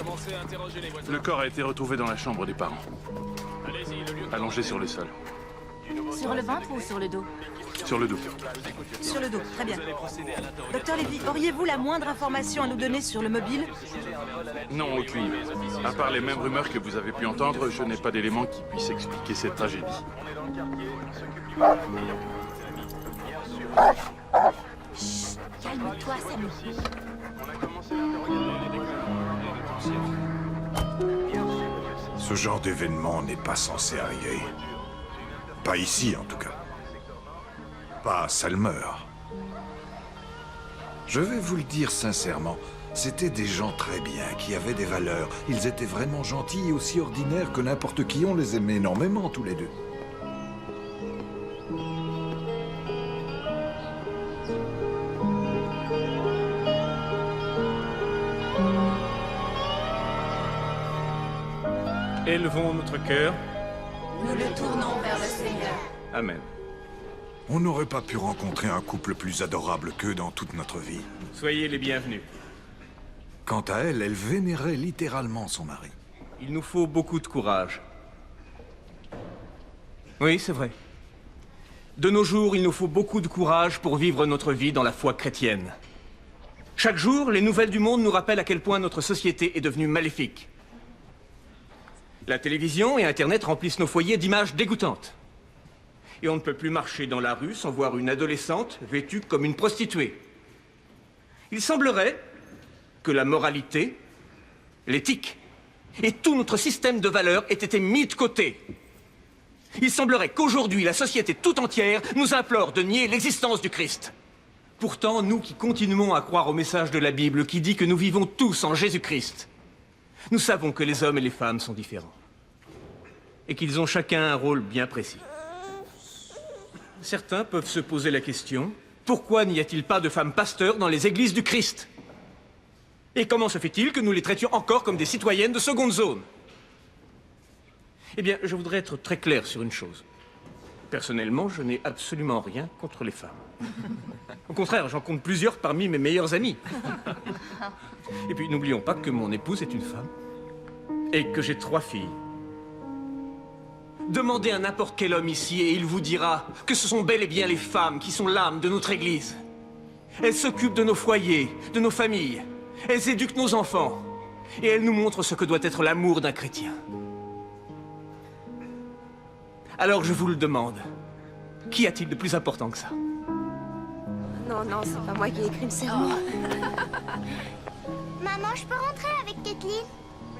Commencez à interroger les voisins. Le corps a été retrouvé dans la chambre des parents, Allez-y, le lieu... allongé sur le sol. Sur le ventre ou sur le dos? Sur le dos. Sur le dos, très bien. Vous allez procéder à l'interrogatoire. Docteur Lévy, auriez-vous la moindre information à nous donner sur le mobile? Non, aucune. À part les mêmes rumeurs que vous avez pu entendre, je n'ai pas d'éléments qui puissent expliquer cette tragédie. Chut, calme-toi, Sammy. Ce genre d'événement n'est pas censé arriver. Pas ici, en tout cas. Pas à Salmer. Je vais vous le dire sincèrement, c'étaient des gens très bien, qui avaient des valeurs. Ils étaient vraiment gentils et aussi ordinaires que n'importe qui. On les aimait énormément, tous les deux. Élevons notre cœur. Nous le tournons vers le Seigneur. Amen. On n'aurait pas pu rencontrer un couple plus adorable qu'eux dans toute notre vie. Soyez les bienvenus. Quant à elle, elle vénérait littéralement son mari. Il nous faut beaucoup de courage. Oui, c'est vrai. De nos jours, il nous faut beaucoup de courage pour vivre notre vie dans la foi chrétienne. Chaque jour, les nouvelles du monde nous rappellent à quel point notre société est devenue maléfique. La télévision et Internet remplissent nos foyers d'images dégoûtantes. Et on ne peut plus marcher dans la rue sans voir une adolescente vêtue comme une prostituée. Il semblerait que la moralité, l'éthique et tout notre système de valeurs aient été mis de côté. Il semblerait qu'aujourd'hui, la société tout entière nous implore de nier l'existence du Christ. Pourtant, nous qui continuons à croire au message de la Bible qui dit que nous vivons tous en Jésus-Christ, nous savons que les hommes et les femmes sont différents. Et qu'ils ont chacun un rôle bien précis. Certains peuvent se poser la question, pourquoi n'y a-t-il pas de femmes pasteurs dans les églises du Christ? Et comment se fait-il que nous les traitions encore comme des citoyennes de seconde zone? Eh bien, je voudrais être très clair sur une chose. Personnellement, je n'ai absolument rien contre les femmes. Au contraire, j'en compte plusieurs parmi mes meilleurs amis. Et puis, n'oublions pas que mon épouse est une femme. Et que j'ai 3 filles. Demandez à n'importe quel homme ici et il vous dira que ce sont bel et bien les femmes qui sont l'âme de notre Église. Elles s'occupent de nos foyers, de nos familles. Elles éduquent nos enfants. Et elles nous montrent ce que doit être l'amour d'un chrétien. Alors je vous le demande, qu'y a-t-il de plus important que ça? Non, non, c'est pas moi qui ai écrit le sermon. Maman, je peux rentrer avec Kathleen?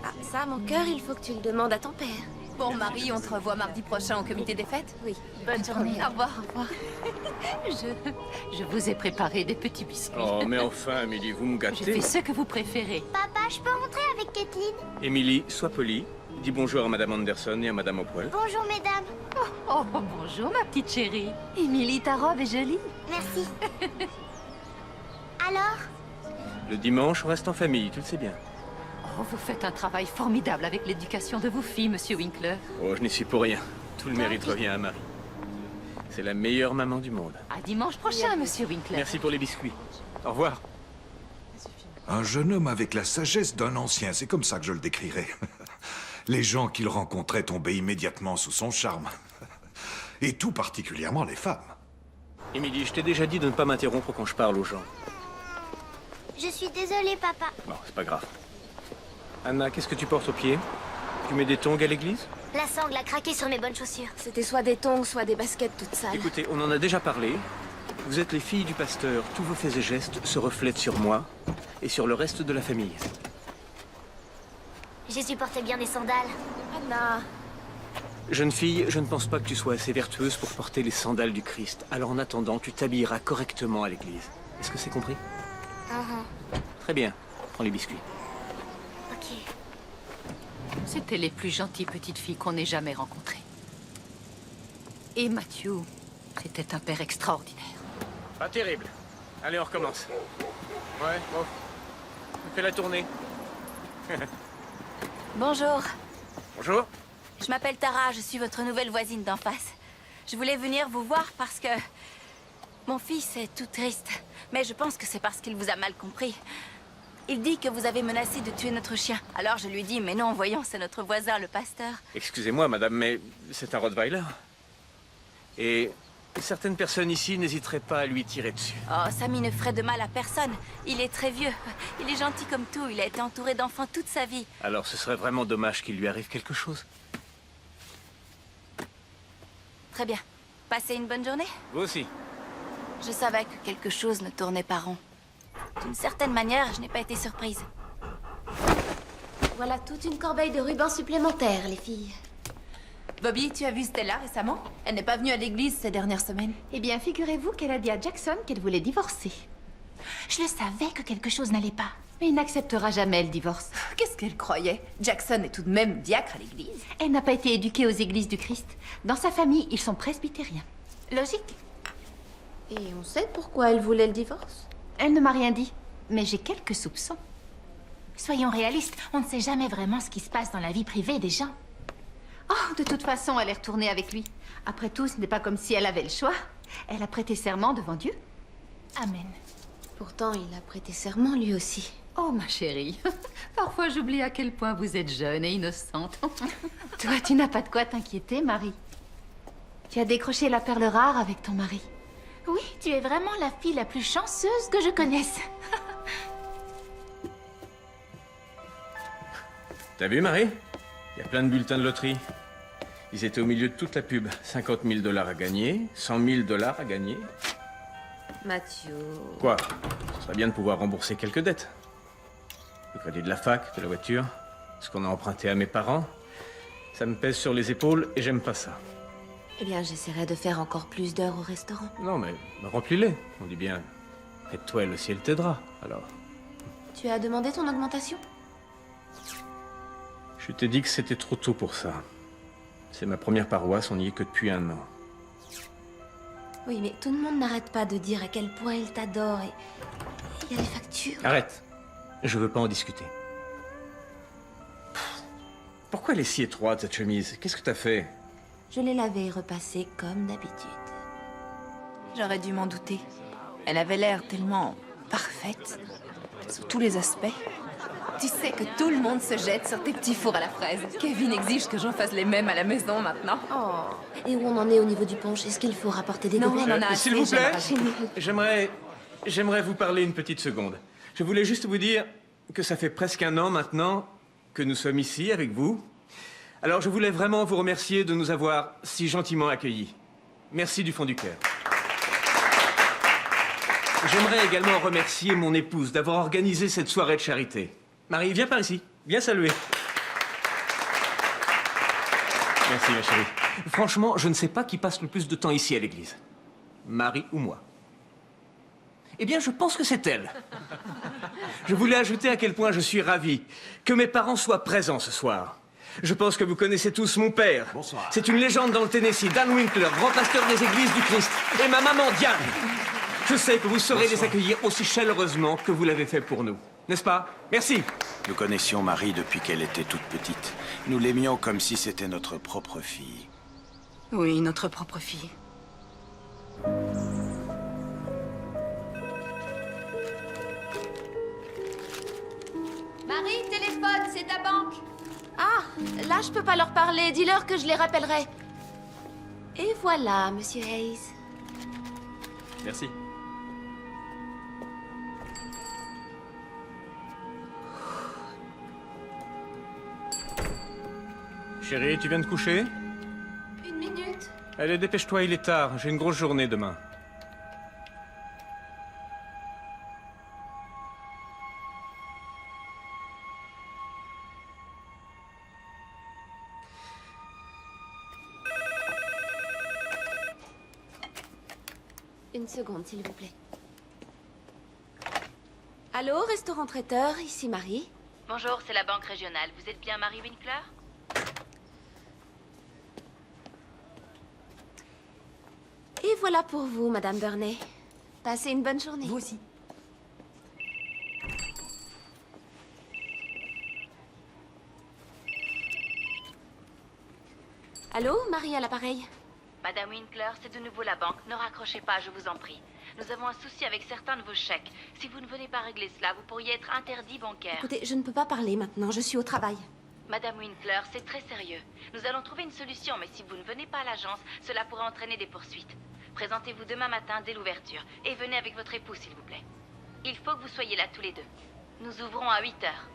Ah, ça, mon cœur, il faut que tu le demandes à ton père. Bon, Marie, on te revoit mardi prochain au comité des fêtes? Oui. Bonne journée. Au revoir. Au revoir. Je vous ai préparé des petits biscuits. Oh, mais enfin, Émilie, vous me Je gâtez. fais ce que vous préférez. Papa, je peux rentrer avec Kathleen? Émilie, sois polie. Dis bonjour à Madame Anderson et à Madame Opwell. Bonjour, mesdames. Oh, bonjour, ma petite chérie. Émilie, ta robe est jolie. Merci. Alors? Le dimanche, on reste en famille, tu le sais bien. Oh, vous faites un travail formidable avec l'éducation de vos filles, Monsieur Winkler. Oh, je n'y suis pour rien. Tout le mérite revient à Marie. C'est la meilleure maman du monde. À dimanche prochain, Monsieur Winkler. Merci pour les biscuits. Au revoir. Un jeune homme avec la sagesse d'un ancien, c'est comme ça que je le décrirais. Les gens qu'il rencontrait tombaient immédiatement sous son charme. Et tout particulièrement les femmes. Émilie, je t'ai déjà dit de ne pas m'interrompre quand je parle aux gens. Je suis désolée, papa. Bon, c'est pas grave. Anna, qu'est-ce que tu portes aux pieds? Tu mets des tongs à l'église? La sangle a craqué sur mes bonnes chaussures. C'était soit des tongs, soit des baskets toutes sales. Écoutez, on en a déjà parlé. Vous êtes les filles du pasteur. Tous vos faits et gestes se reflètent sur moi et sur le reste de la famille. Jésus portait bien des sandales. Anna, Jeune fille, je ne pense pas que tu sois assez vertueuse pour porter les sandales du Christ. Alors en attendant, tu t'habilleras correctement à l'église. Est-ce que c'est compris? Très bien. Prends les biscuits. Ok. C'était les plus gentilles petites filles qu'on ait jamais rencontrées. Et Matthew, c'était un père extraordinaire. Pas terrible. Allez, on recommence. Ouais, bon. Fais la tournée. Bonjour. Bonjour. Je m'appelle Tara, je suis votre nouvelle voisine d'en face. Je voulais venir vous voir parce que... Mon fils est tout triste. Mais je pense que c'est parce qu'il vous a mal compris. Il dit que vous avez menacé de tuer notre chien. Alors je lui dis, mais non, voyons, c'est notre voisin, le pasteur. Excusez-moi, madame, mais c'est un Rottweiler. Et certaines personnes ici n'hésiteraient pas à lui tirer dessus. Oh, Sammy ne ferait de mal à personne. Il est très vieux. Il est gentil comme tout. Il a été entouré d'enfants toute sa vie. Alors ce serait vraiment dommage qu'il lui arrive quelque chose. Très bien. Passez une bonne journée. Vous aussi. Je savais que quelque chose ne tournait pas rond. D'une certaine manière, je n'ai pas été surprise. Voilà toute une corbeille de rubans supplémentaires, les filles. Bobby, tu as vu Stella récemment? Elle n'est pas venue à l'église ces dernières semaines. Eh bien, figurez-vous qu'elle a dit à Jackson qu'elle voulait divorcer. Je le savais que quelque chose n'allait pas. Mais il n'acceptera jamais le divorce. Qu'est-ce qu'elle croyait? Jackson est tout de même diacre à l'église. Elle n'a pas été éduquée aux églises du Christ. Dans sa famille, ils sont presbytériens. Logique. Et on sait pourquoi elle voulait le divorce? Elle ne m'a rien dit, mais j'ai quelques soupçons. Soyons réalistes, on ne sait jamais vraiment ce qui se passe dans la vie privée des gens. Oh, de toute façon, elle est retournée avec lui. Après tout, ce n'est pas comme si elle avait le choix. Elle a prêté serment devant Dieu. Amen. Pourtant, il a prêté serment lui aussi. Oh, ma chérie. Parfois, j'oublie à quel point vous êtes jeune et innocente. Toi, tu n'as pas de quoi t'inquiéter, Marie. Tu as décroché la perle rare avec ton mari. Oui, tu es vraiment la fille la plus chanceuse que je connaisse. T'as vu, Marie? Il y a plein de bulletins de loterie. Ils étaient au milieu de toute la pub. 50 000 $ à gagner, 100 000 $ à gagner. Mathieu... Quoi? Ce serait bien de pouvoir rembourser quelques dettes. Le crédit de la fac, de la voiture, ce qu'on a emprunté à mes parents. Ça me pèse sur les épaules et j'aime pas ça. Eh bien, j'essaierai de faire encore plus d'heures au restaurant. Non, mais remplis-les. On dit bien, aide-toi et le ciel t'aidera, alors. Tu as demandé ton augmentation? Je t'ai dit que c'était trop tôt pour ça. C'est ma première paroisse, on n'y est que depuis 1 an. Oui, mais tout le monde n'arrête pas de dire à quel point il t'adore et... Il y a les factures. Arrête. Je veux pas en discuter. Pourquoi elle est si étroite, cette chemise? Qu'est-ce que t'as fait? Je l'ai lavée et repassée comme d'habitude. J'aurais dû m'en douter. Elle avait l'air tellement parfaite, sous tous les aspects. Tu sais que tout le monde se jette sur tes petits fours à la fraise. Kevin exige que j'en fasse les mêmes à la maison maintenant. Oh. Et où on en est au niveau du punch? Est-ce qu'il faut rapporter des Non, gobeles? on en a assez. S'il vous plaît, j'aimerais- j'aimerais vous parler une petite seconde. Je voulais juste vous dire que ça fait presque 1 an maintenant que nous sommes ici avec vous. Alors je voulais vraiment vous remercier de nous avoir si gentiment accueillis. Merci du fond du cœur. J'aimerais également remercier mon épouse d'avoir organisé cette soirée de charité. Marie, viens par ici. Viens saluer. Merci, ma chérie. Franchement, je ne sais pas qui passe le plus de temps ici à l'église. Marie ou moi. Eh bien, je pense que c'est elle. Je voulais ajouter à quel point je suis ravi que mes parents soient présents ce soir. Je pense que vous connaissez tous mon père. Bonsoir. C'est une légende dans le Tennessee, Dan Winkler, grand pasteur des églises du Christ. Et ma maman, Diane. Je sais que vous saurez les accueillir aussi chaleureusement que vous l'avez fait pour nous. N'est-ce pas? Merci. Nous connaissions Marie depuis qu'elle était toute petite. Nous l'aimions comme si c'était notre propre fille. Oui, notre propre fille. Marie, téléphone, c'est ta banque. Ah, là, je peux pas leur parler. Dis-leur que je les rappellerai. Et voilà, Monsieur Hayes. Merci. Chérie, tu viens de coucher? 1 minute. Allez, dépêche-toi, il est tard. J'ai une grosse journée demain. Une seconde, s'il vous plaît. Allô, restaurant traiteur, ici Marie. Bonjour, c'est la banque régionale. Vous êtes bien Marie Winkler? Et voilà pour vous, Madame Burney. Passez une bonne journée. Vous aussi. Allô, Marie à l'appareil. Madame Winkler, c'est de nouveau la banque. Ne raccrochez pas, je vous en prie. Nous avons un souci avec certains de vos chèques. Si vous ne venez pas régler cela, vous pourriez être interdit bancaire. Écoutez, je ne peux pas parler maintenant, je suis au travail. Madame Winkler, c'est très sérieux. Nous allons trouver une solution, mais si vous ne venez pas à l'agence, cela pourrait entraîner des poursuites. Présentez-vous demain matin dès l'ouverture. Et venez avec votre époux, s'il vous plaît. Il faut que vous soyez là tous les deux. Nous ouvrons à 8 heures.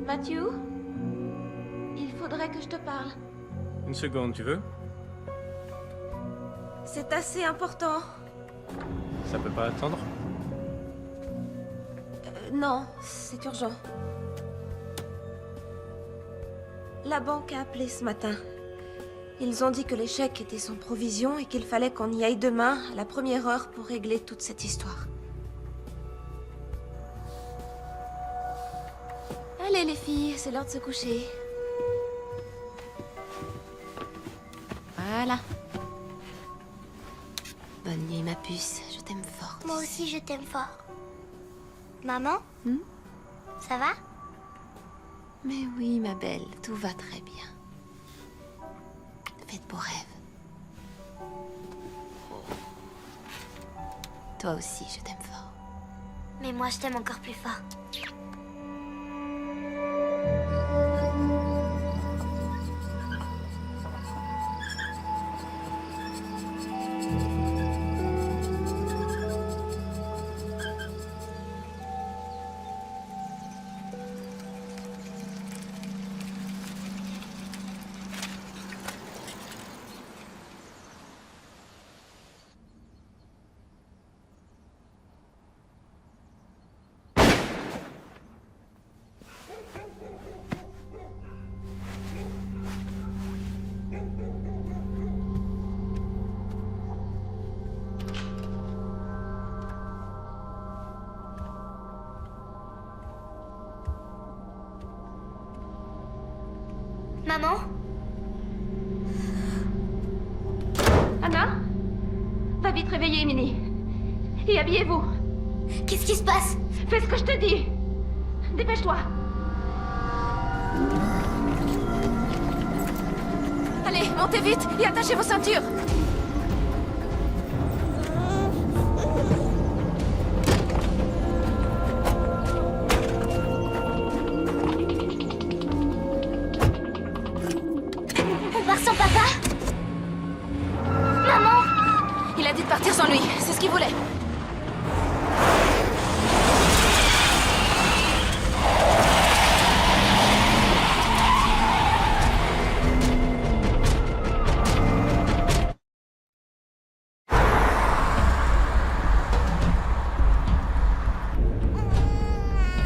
Matthew, il faudrait que je te parle. Une seconde, tu veux? C'est assez important. Ça peut pas attendre? Non, c'est urgent. La banque a appelé ce matin. Ils ont dit que les chèques étaient sans provision et qu'il fallait qu'on y aille demain, à la première heure, pour régler toute cette histoire. Allez les filles, c'est l'heure de se coucher. Voilà. Bonne nuit ma puce, je t'aime fort. Moi aussi, je t'aime fort. Maman? Ça va? Mais oui ma belle, tout va très bien. Fais de beaux rêves. Toi aussi, je t'aime fort. Mais moi, je t'aime encore plus fort. Maman? Anna? Va vite réveiller Minnie. Et habillez-vous. Qu'est-ce qui se passe? Fais ce que je te dis. Dépêche-toi. Allez, montez vite et attachez vos ceintures. On part sans papa? Maman? Il a dit de partir sans lui, c'est ce qu'il voulait.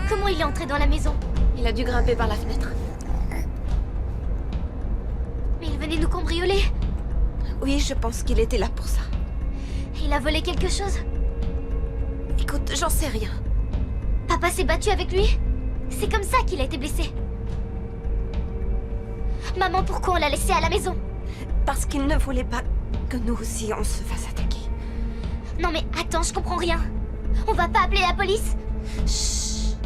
Comment il est entré dans la maison? Il a dû grimper par la fenêtre. Mais il venait nous cambrioler. Oui, je pense qu'il était là pour ça. Il a volé quelque chose? Écoute, j'en sais rien. Papa s'est battu avec lui? C'est comme ça qu'il a été blessé. Maman, pourquoi on l'a laissé à la maison? Parce qu'il ne voulait pas que nous aussi on se fasse attaquer. Non mais attends, je comprends rien. On va pas appeler la police? Chut.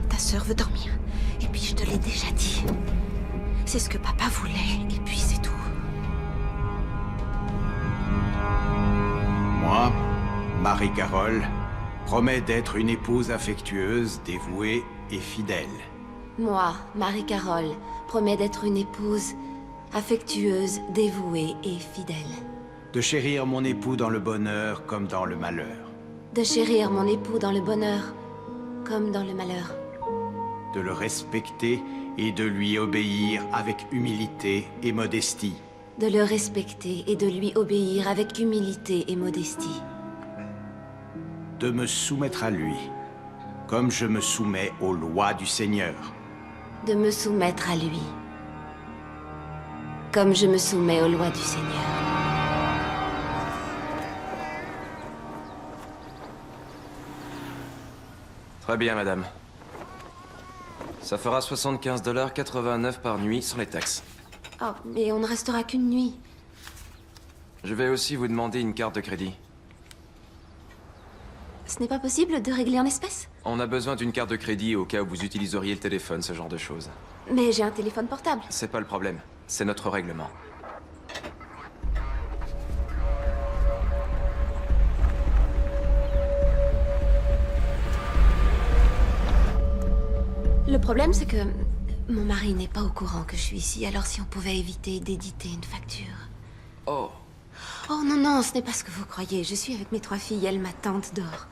Ta sœur veut dormir. Et puis je te l'ai déjà dit. C'est ce que papa voulait, et puis c'est tout. Moi, Marie-Carole, promets d'être une épouse affectueuse, dévouée et fidèle. Moi, Marie-Carole, promets d'être une épouse affectueuse, dévouée et fidèle. De chérir mon époux dans le bonheur comme dans le malheur. De chérir mon époux dans le bonheur comme dans le malheur. De le respecter et de lui obéir avec humilité et modestie. De le respecter et de lui obéir avec humilité et modestie. De me soumettre à lui, comme je me soumets aux lois du Seigneur. De me soumettre à lui, comme je me soumets aux lois du Seigneur. Très bien, madame. Ça fera 75,89 $ par nuit sans les taxes. Oh, mais on ne restera qu'une nuit. Je vais aussi vous demander une carte de crédit. Ce n'est pas possible de régler en espèces? On a besoin d'une carte de crédit au cas où vous utiliseriez le téléphone, ce genre de choses. Mais j'ai un téléphone portable. C'est pas le problème. C'est notre règlement. Le problème, c'est que mon mari n'est pas au courant que je suis ici, alors si on pouvait éviter d'éditer une facture. Oh. Oh non, non, ce n'est pas ce que vous croyez. Je suis avec mes 3 filles, elles m'attendent dehors.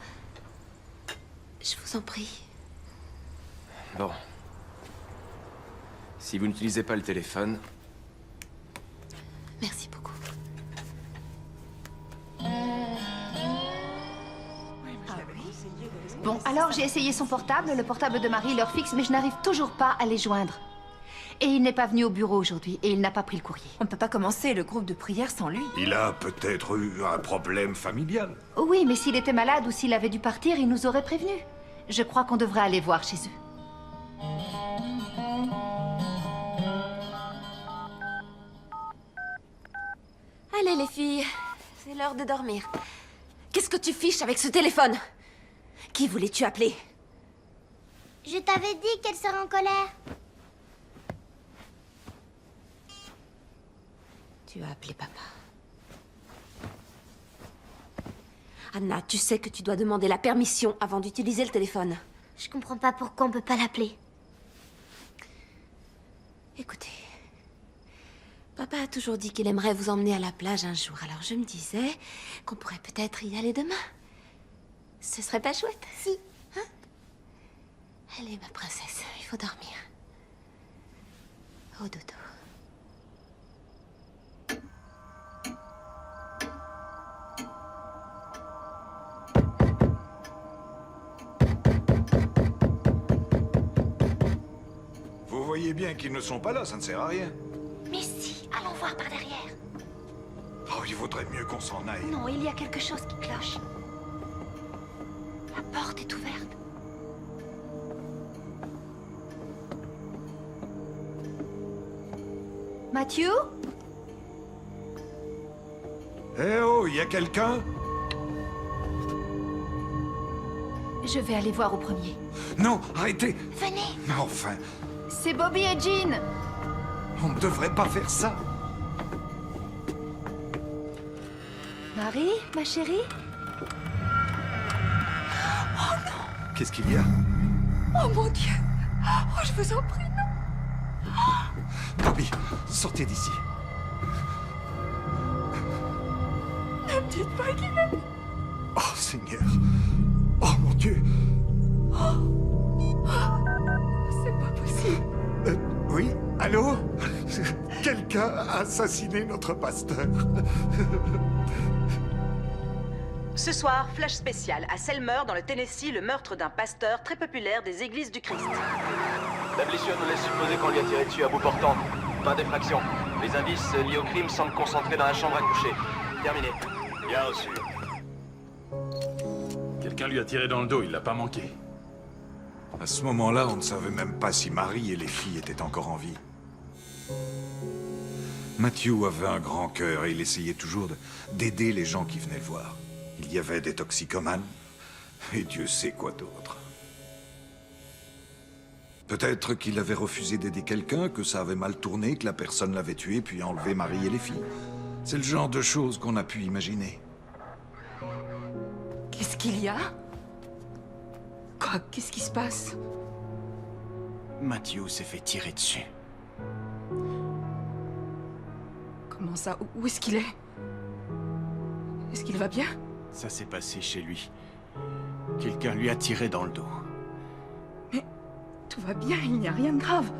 Je vous en prie. Bon. Si vous n'utilisez pas le téléphone... Merci beaucoup. Bon, alors j'ai essayé son portable, le portable de Marie, l'heure fixe, mais je n'arrive toujours pas à les joindre. Et il n'est pas venu au bureau aujourd'hui, et il n'a pas pris le courrier. On ne peut pas commencer le groupe de prière sans lui. Il a peut-être eu un problème familial. Oui, mais s'il était malade ou s'il avait dû partir, il nous aurait prévenu. Je crois qu'on devrait aller voir chez eux. Allez, les filles, c'est l'heure de dormir. Qu'est-ce que tu fiches avec ce téléphone? Qui voulais-tu appeler? Je t'avais dit qu'elle serait en colère. Tu as appelé papa. Anna, tu sais que tu dois demander la permission avant d'utiliser le téléphone. Je comprends pas pourquoi on peut pas l'appeler. Écoutez, papa a toujours dit qu'il aimerait vous emmener à la plage un jour, alors je me disais qu'on pourrait peut-être y aller demain. Ce serait pas chouette? Si. Hein? Allez, ma princesse, il faut dormir. Au dodo. Vous voyez bien qu'ils ne sont pas là, ça ne sert à rien. Mais si, allons voir par derrière. Oh, il vaudrait mieux qu'on s'en aille. Non, il y a quelque chose qui cloche. La porte est ouverte. Matthew? Eh oh, il y a quelqu'un? Je vais aller voir au premier. Non, arrêtez! Venez! Mais enfin, C'est Bobby et Jean! on ne devrait pas faire ça. Marie, ma chérie? Qu'est-ce qu'il y a? Oh mon Dieu! Oh, je vous en prie, non! Bobby, sortez d'ici. Ne me dites pas qu'il est... Oh, Seigneur. Oh, mon Dieu. C'est pas possible. Oui, allô? Quelqu'un a assassiné notre pasteur. Ce soir, flash spécial. À Selmer, dans le Tennessee, le meurtre d'un pasteur très populaire des églises du Christ. La blessure nous laisse supposer qu'on lui a tiré dessus à bout portant. Pas d'effraction. Les indices liés au crime semblent concentrés dans la chambre à coucher. Terminé. Bien reçu. Quelqu'un lui a tiré dans le dos, il l'a pas manqué. À ce moment-là, on ne savait même pas si Marie et les filles étaient encore en vie. Matthew avait un grand cœur et il essayait toujours d'aider les gens qui venaient le voir. Il y avait des toxicomanes et Dieu sait quoi d'autre. Peut-être qu'il avait refusé d'aider quelqu'un, que ça avait mal tourné, que la personne l'avait tué puis enlevé Marie et les filles. C'est le genre de choses qu'on a pu imaginer. Qu'est-ce qu'il y a? Quoi? Qu'est-ce qui se passe? Matthew s'est fait tirer dessus. Comment ça? Où est-ce qu'il est? Est-ce qu'il va bien? Ça s'est passé chez lui. Quelqu'un lui a tiré dans le dos. Mais tout va bien, il n'y a rien de grave.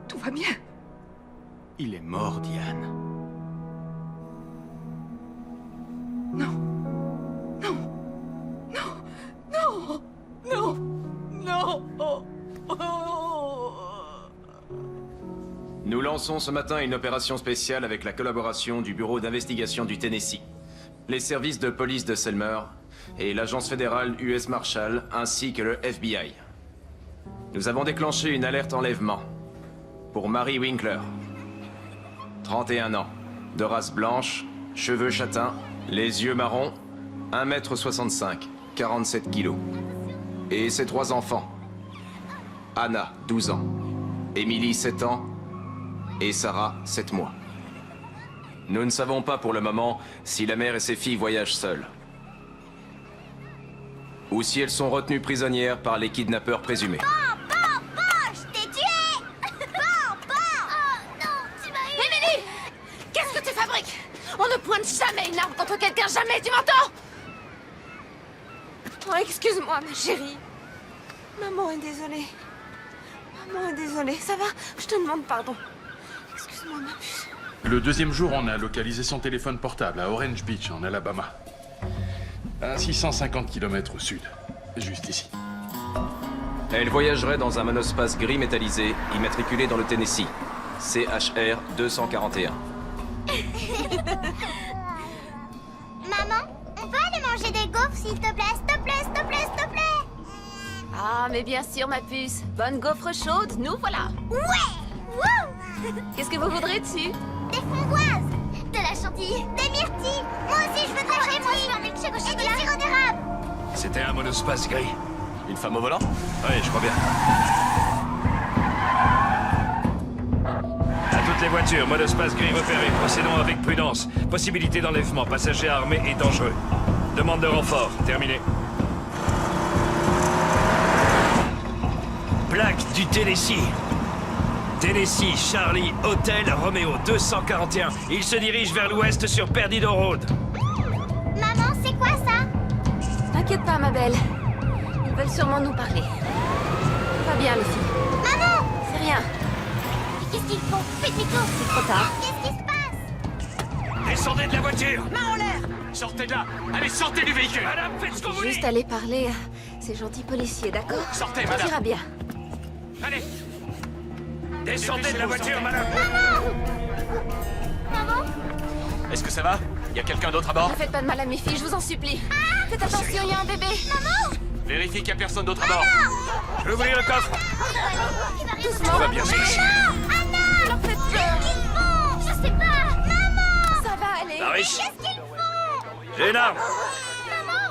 Tout va bien. Il est mort, Diane. Non. Non. Non. Non. Non. Non. Oh. Oh. Nous lançons ce matin une opération spéciale avec la collaboration du Bureau d'investigation du Tennessee, les services de police de Selmer et l'agence fédérale US Marshal ainsi que le FBI. Nous avons déclenché une alerte enlèvement. Pour Mary Winkler. 31 ans. De race blanche, cheveux châtains, les yeux marrons, 1m65, 47 kilos. Et ses 3 enfants. Anna, 12 ans. Emily, 7 ans. Et Sarah, 7 mois. Nous ne savons pas pour le moment si la mère et ses filles voyagent seules. Ou si elles sont retenues prisonnières par les kidnappeurs présumés. Je t'ai tué. Bon. Oh non, tu m'as eu. Emily! Qu'est-ce que tu fabriques? On ne pointe jamais une arme contre quelqu'un, jamais, tu m'entends? Oh, excuse-moi, ma chérie. Maman est désolée. Maman est désolée. Ça va? Je te demande pardon. Excuse-moi, ma puce. Le deuxième jour, on a localisé son téléphone portable à Orange Beach, en Alabama. À 650 km au sud. Juste ici. Elle voyagerait dans un monospace gris métallisé, immatriculé dans le Tennessee. CHR 241. Maman, on peut aller manger des gaufres, s'il te plaît? S'il te plaît, s'il te plaît, s'il te plaît. Ah, mais bien sûr, ma puce. Bonne gaufre chaude, nous voilà. Ouais. Wouh. Qu'est-ce que vous voudrez dessus? Des framboises, de la chantilly, des myrtilles. Moi aussi, je veux de la chantilly. Moi, je veux un milkshake au chocolat. Et du sirop d'érable. C'était un monospace gris. Une femme au volant? Oui, je crois bien. À toutes les voitures, monospace gris repéré. Procédons avec prudence. Possibilité d'enlèvement, passager armé et dangereux. Demande de renfort, terminé. Plaque du Tennessee. Tennessee, Charlie, Hôtel, Romeo 241. Il se dirige vers l'ouest sur Perdido Road. Maman, c'est quoi ça? T'inquiète pas, ma belle. Ils veulent sûrement nous parler. Tout va bien, les filles. Maman! C'est rien. Qu'est-ce qu'ils font? Fais demi-tour. C'est trop tard. Qu'est-ce qui se passe? Descendez de la voiture. Main en l'air! Sortez de là! Allez, sortez du véhicule! Madame, faites ce qu'on vous dit. Juste aller parler à ces gentils policiers, d'accord? Sortez, Tout madame! ira bien. Allez. Descendez de la voiture, madame. Maman? Est-ce que ça va? Y a quelqu'un d'autre à bord? Ne faites pas de mal à mes filles, je vous en supplie. Faites attention, il y a un bébé. Maman! Vérifie qu'il y a personne d'autre à bord. Je vais ouvrir le coffre. Doucement. Tout va bien se passer. Anna! Leur faites peur. Qu'est-ce qu'ils font? Je sais pas! Maman! Ça va aller. Maris, Qu'est-ce qu'ils font? j'ai une arme. Maman!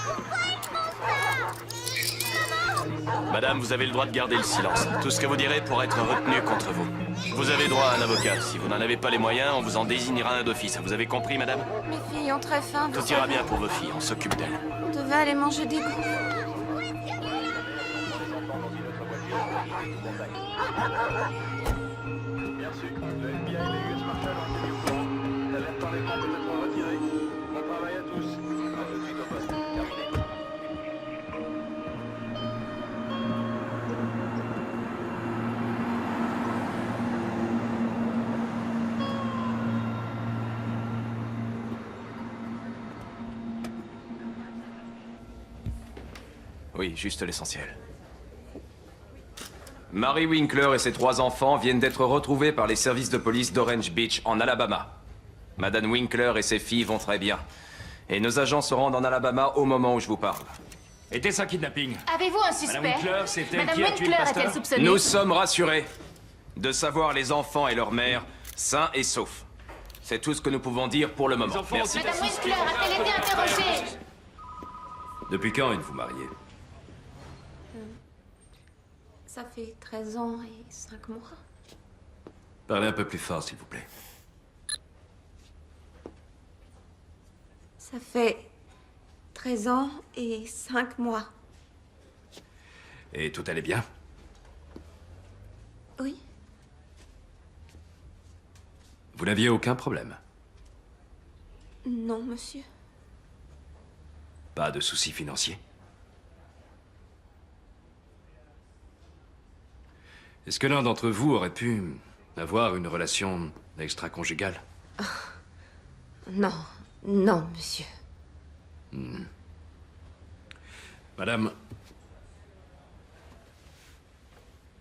Pourquoi ils font ça? Maman! Madame, vous avez le droit de garder le silence. Tout ce que vous direz pourra être retenu contre vous. Vous avez droit à un avocat. Si vous n'en avez pas les moyens, on vous en désignera un d'office. Vous avez compris, madame? Mes filles ont très faim. Tout ira bien pour vos filles, on s'occupe d'elles. On devait aller manger des gaufres. Bien reçu. Le FBI et les US Marshals ont été mis au courant. L'alerte enlèvement peut être retirée. Bon travail à tous. À tout de suite au poste. Terminé. Oui, juste l'essentiel. Mary Winkler et ses 3 enfants viennent d'être retrouvés par les services de police d'Orange Beach, en Alabama. Madame Winkler et ses filles vont très bien. Et nos agents se rendent en Alabama au moment où je vous parle. Était-ce un kidnapping? Avez-vous un suspect? Madame Winkler, c'est elle Madame qui a tué le Winkler pasteur? est-elle soupçonnée? Nous sommes rassurés de savoir les enfants et leur mère sains et saufs. C'est tout ce que nous pouvons dire pour le moment. Merci. Madame Winkler a-t-elle été interrogée? Depuis quand êtes-vous mariée? Ça fait 13 ans et 5 mois. Parlez un peu plus fort, s'il vous plaît. Ça fait 13 ans et 5 mois. Et tout allait bien? Oui. Vous n'aviez aucun problème? Non, monsieur. Pas de soucis financiers? Est-ce que l'un d'entre vous aurait pu avoir une relation extra-conjugale? Non, non, monsieur. Madame,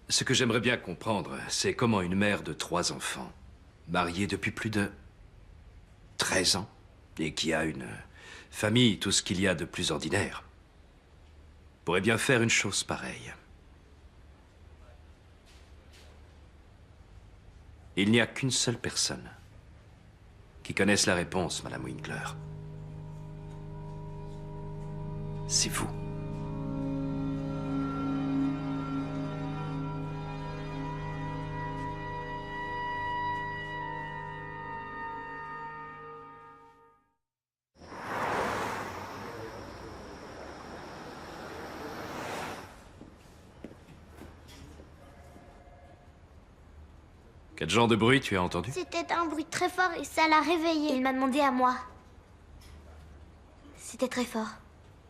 ce que j'aimerais bien comprendre, c'est comment une mère de 3 enfants, mariée depuis plus de 13 ans, et qui a une famille, tout ce qu'il y a de plus ordinaire, pourrait bien faire une chose pareille. Il n'y a qu'une seule personne qui connaisse la réponse, Madame Winkler. C'est vous. Quel genre de bruit tu as entendu? C'était un bruit très fort et ça l'a réveillé. Il m'a demandé à moi. C'était très fort.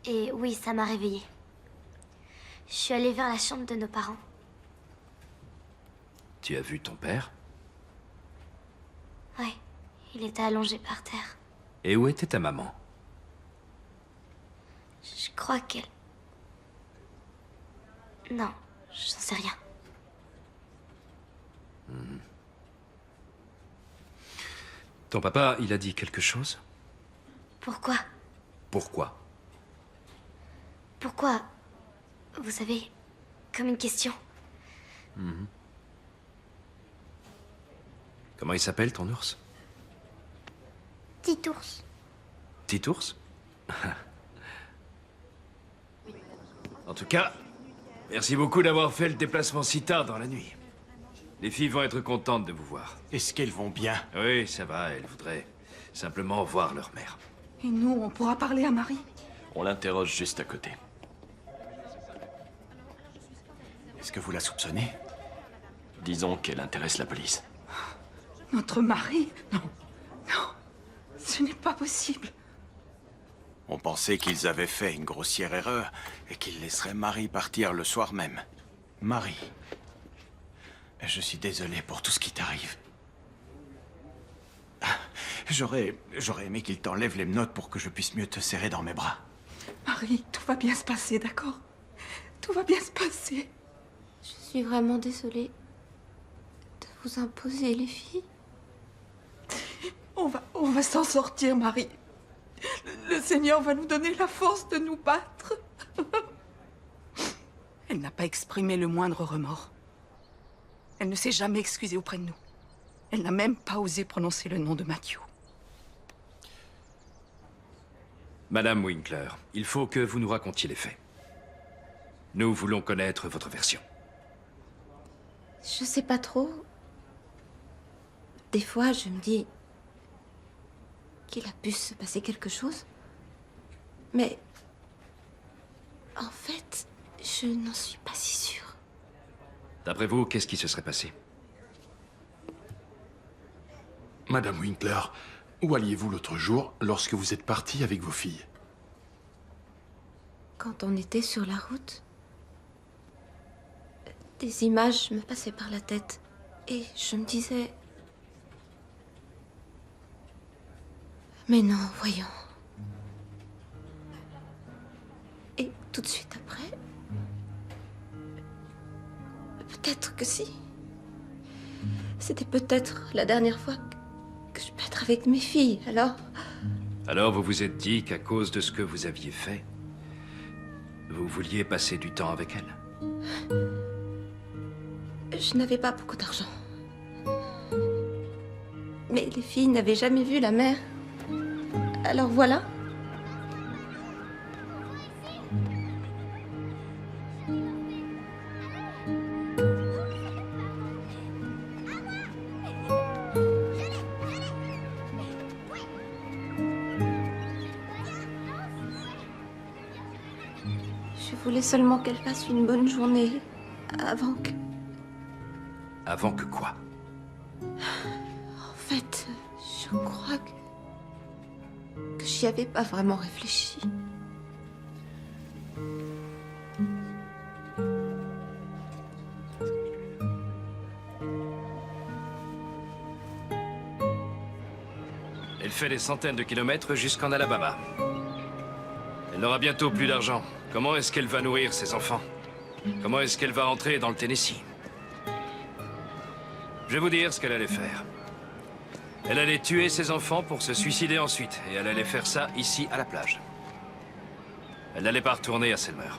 Et oui, ça m'a réveillé. Je suis allée vers la chambre de nos parents. Tu as vu ton père? Ouais, il était allongé par terre. Et où était ta maman? Je crois qu'elle... Non, j'en sais rien. Ton papa, il a dit quelque chose? Pourquoi? Pourquoi? Pourquoi? Vous savez, comme une question. Comment il s'appelle, ton ours? Petit ours. Petit ours? En tout cas, merci beaucoup d'avoir fait le déplacement si tard dans la nuit. Les filles vont être contentes de vous voir. Est-ce qu'elles vont bien? Oui, ça va, elles voudraient simplement voir leur mère. Et nous, on pourra parler à Marie? On l'interroge juste à côté. Est-ce que vous la soupçonnez? Disons qu'elle intéresse la police. Notre mari? Non, non, ce n'est pas possible. On pensait qu'ils avaient fait une grossière erreur et qu'ils laisseraient Marie partir le soir même. Marie, je suis désolé pour tout ce qui t'arrive. J'aurais aimé qu'ils t'enlèvent les menottes pour que je puisse mieux te serrer dans mes bras. Marie, tout va bien se passer, d'accord? Tout va bien se passer. Je suis vraiment désolée de vous imposer, les filles. On va s'en sortir, Marie. Le Seigneur va nous donner la force de nous battre. Elle n'a pas exprimé le moindre remords. Elle ne s'est jamais excusée auprès de nous. Elle n'a même pas osé prononcer le nom de Matthew. Madame Winkler, il faut que vous nous racontiez les faits. Nous voulons connaître votre version. Je sais pas trop. Des fois, je me dis qu'il a pu se passer quelque chose. Mais en fait, je n'en suis pas si sûre. D'après vous, qu'est-ce qui se serait passé? Madame Winkler, où alliez-vous l'autre jour lorsque vous êtes partie avec vos filles? Quand on était sur la route, des images me passaient par la tête. Et je me disais... Mais non, voyons. Et tout de suite après... Peut-être que si. C'était peut-être la dernière fois que je peux être avec mes filles, alors... Alors vous vous êtes dit qu'à cause de ce que vous aviez fait, vous vouliez passer du temps avec elle? Je n'avais pas beaucoup d'argent. Mais les filles n'avaient jamais vu la mère. Alors voilà. Je voulais seulement qu'elle fasse une bonne journée avant que... Avant que quoi? En fait, je crois que j'y avais pas vraiment réfléchi. Elle fait des centaines de kilomètres jusqu'en Alabama. Elle n'aura bientôt plus d'argent. Comment est-ce qu'elle va nourrir ses enfants? Comment est-ce qu'elle va entrer dans le Tennessee? Je vais vous dire ce qu'elle allait faire. Elle allait tuer ses enfants pour se suicider ensuite. Et elle allait faire ça ici, à la plage. Elle n'allait pas retourner à Selmer.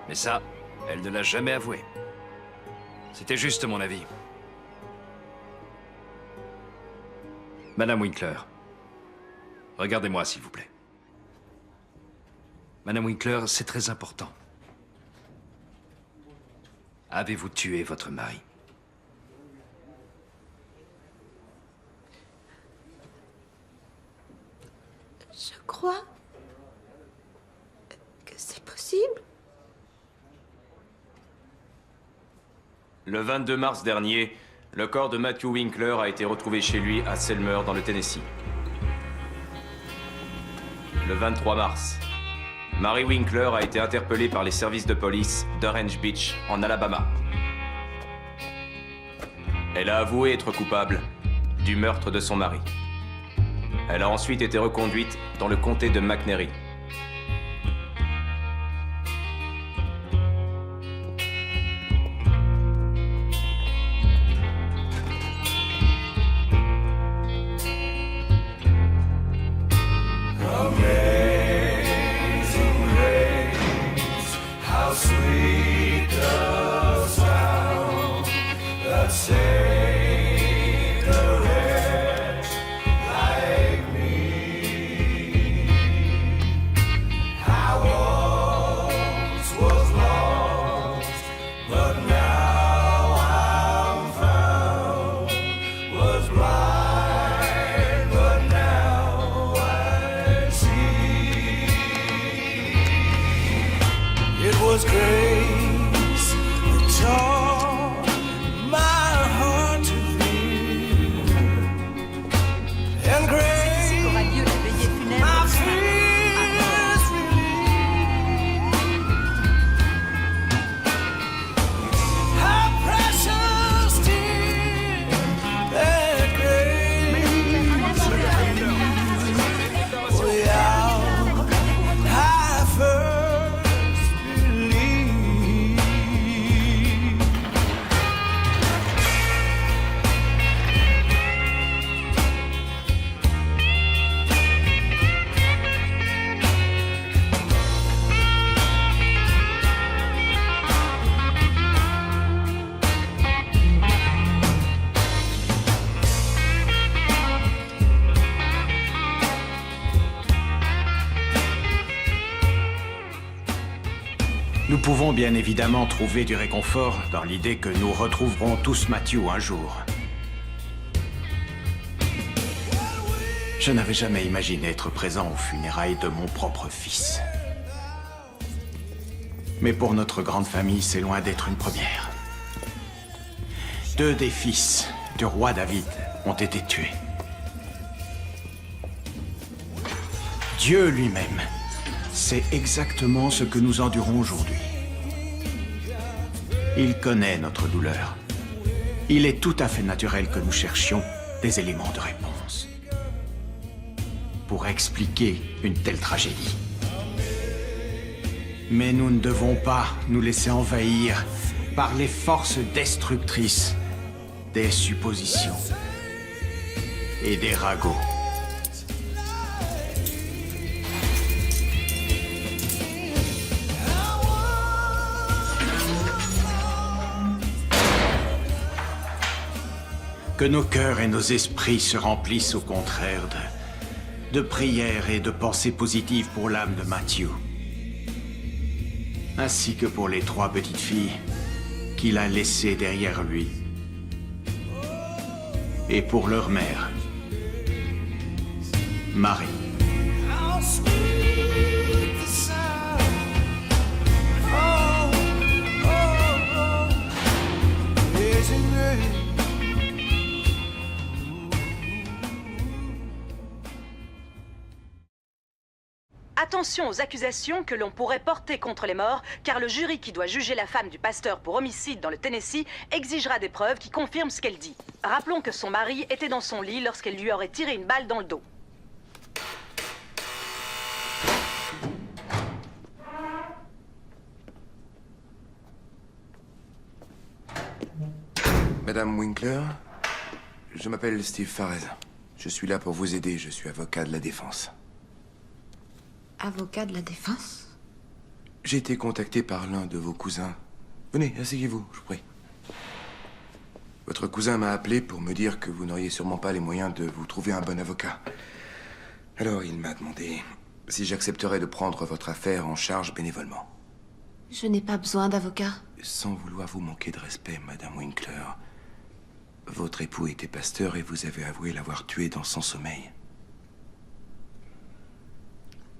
Mais ça, elle ne l'a jamais avoué. C'était juste mon avis. Madame Winkler, regardez-moi s'il vous plaît. Madame Winkler, c'est très important. Avez-vous tué votre mari? Je crois que c'est possible. Le 22 mars dernier, le corps de Matthew Winkler a été retrouvé chez lui à Selmer, dans le Tennessee. Le 23 mars, Mary Winkler a été interpellée par les services de police d'Orange Beach, en Alabama. Elle a avoué être coupable du meurtre de son mari. Elle a ensuite été reconduite dans le comté de McNairy. Nous pouvons bien évidemment trouver du réconfort dans l'idée que nous retrouverons tous Matthew un jour. Je n'avais jamais imaginé être présent aux funérailles de mon propre fils. Mais pour notre grande famille, c'est loin d'être une première. 2 des fils du roi David ont été tués. Dieu lui-même sait exactement ce que nous endurons aujourd'hui. Il connaît notre douleur. Il est tout à fait naturel que nous cherchions des éléments de réponse pour expliquer une telle tragédie. Mais nous ne devons pas nous laisser envahir par les forces destructrices des suppositions et des ragots. Que nos cœurs et nos esprits se remplissent au contraire de prières et de pensées positives pour l'âme de Matthew. Ainsi que pour les 3 petites filles qu'il a laissées derrière lui. Et pour leur mère, Marie. Attention aux accusations que l'on pourrait porter contre les morts, car le jury qui doit juger la femme du pasteur pour homicide dans le Tennessee exigera des preuves qui confirment ce qu'elle dit. Rappelons que son mari était dans son lit lorsqu'elle lui aurait tiré une balle dans le dos. Madame Winkler, je m'appelle Steve Farez. Je suis là pour vous aider, je suis avocat de la défense. Avocat de la défense? J'ai été contacté par l'un de vos cousins. Venez, asseyez-vous, je vous prie. Votre cousin m'a appelé pour me dire que vous n'auriez sûrement pas les moyens de vous trouver un bon avocat. Alors il m'a demandé si j'accepterais de prendre votre affaire en charge bénévolement. Je n'ai pas besoin d'avocat. Sans vouloir vous manquer de respect, Madame Winkler, votre époux était pasteur et vous avez avoué l'avoir tué dans son sommeil.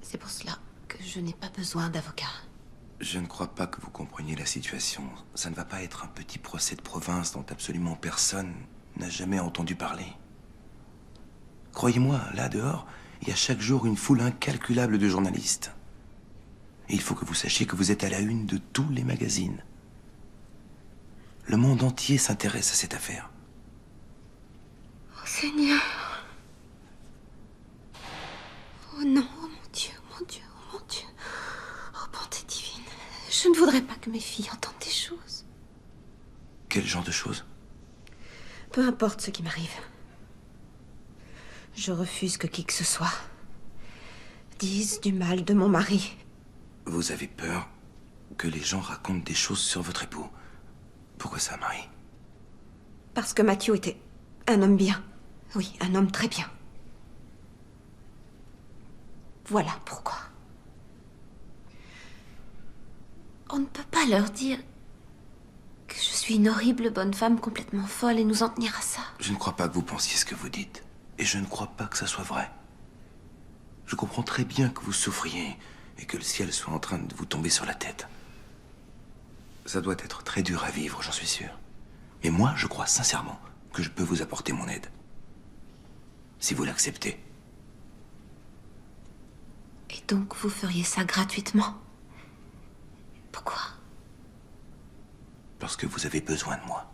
C'est pour cela que je n'ai pas besoin d'avocat. Je ne crois pas que vous compreniez la situation. Ça ne va pas être un petit procès de province dont absolument personne n'a jamais entendu parler. Croyez-moi, là dehors, il y a chaque jour une foule incalculable de journalistes. Et il faut que vous sachiez que vous êtes à la une de tous les magazines. Le monde entier s'intéresse à cette affaire. Oh Seigneur. Oh non, oh mon Dieu, oh mon Dieu, oh mon Dieu. Oh bonté divine. Je ne voudrais pas que mes filles entendent des choses. Quel genre de choses? Peu importe ce qui m'arrive. Je refuse que qui que ce soit dise du mal de mon mari. Vous avez peur que les gens racontent des choses sur votre époux. Pourquoi ça, Marie? Parce que Matthew était un homme bien. Oui, un homme très bien. Voilà pourquoi. On ne peut pas leur dire que je suis une horrible bonne femme complètement folle et nous en tenir à ça. Je ne crois pas que vous pensiez ce que vous dites. Et je ne crois pas que ça soit vrai. Je comprends très bien que vous souffriez et que le ciel soit en train de vous tomber sur la tête. Ça doit être très dur à vivre, j'en suis sûr. Mais moi, je crois sincèrement que je peux vous apporter mon aide. Si vous l'acceptez. Et donc vous feriez ça gratuitement? Pourquoi? Parce que vous avez besoin de moi.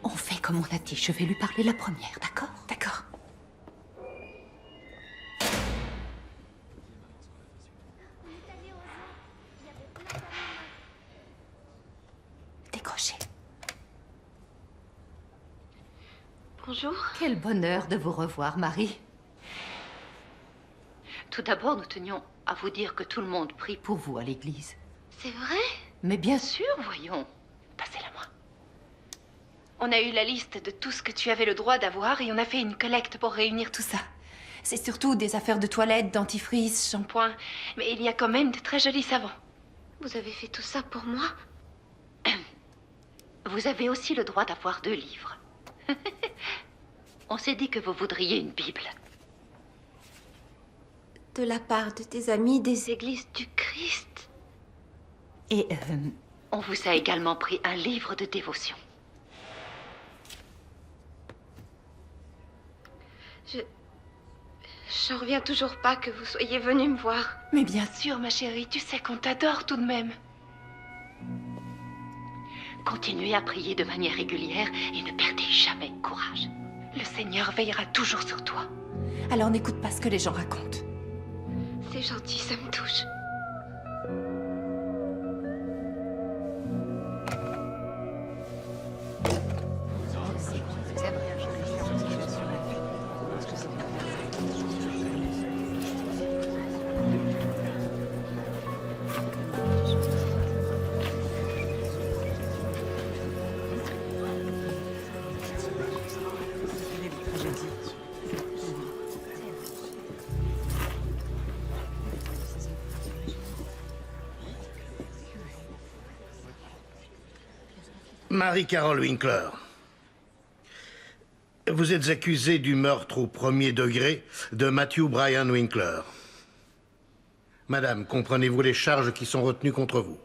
On fait comme on a dit. Je vais lui parler la première, d'accord? D'accord. Décrochez. Bonjour. Quel bonheur de vous revoir, Marie. Tout d'abord, nous tenions à vous dire que tout le monde prie pour vous à l'église. C'est vrai? Mais bien sûr, voyons. Passez-la moi. On a eu la liste de tout ce que tu avais le droit d'avoir et on a fait une collecte pour réunir tout ça. C'est surtout des affaires de toilette, dentifrice, shampoing, mais il y a quand même de très jolis savons. Vous avez fait tout ça pour moi? Vous avez aussi le droit d'avoir 2 livres. On s'est dit que vous voudriez une Bible. De la part de tes amis des églises du Christ. Et on vous a également pris un livre de dévotion. J'en reviens toujours pas que vous soyez venu me voir. Mais bien sûr, ma chérie, tu sais qu'on t'adore tout de même. Continuez à prier de manière régulière et ne perdez jamais courage. Le Seigneur veillera toujours sur toi. Alors n'écoute pas ce que les gens racontent. C'est gentil, ça me touche. Marie-Carole Winkler, vous êtes accusée du meurtre au 1er degré de Matthew Brian Winkler. Madame, comprenez-vous les charges qui sont retenues contre vous?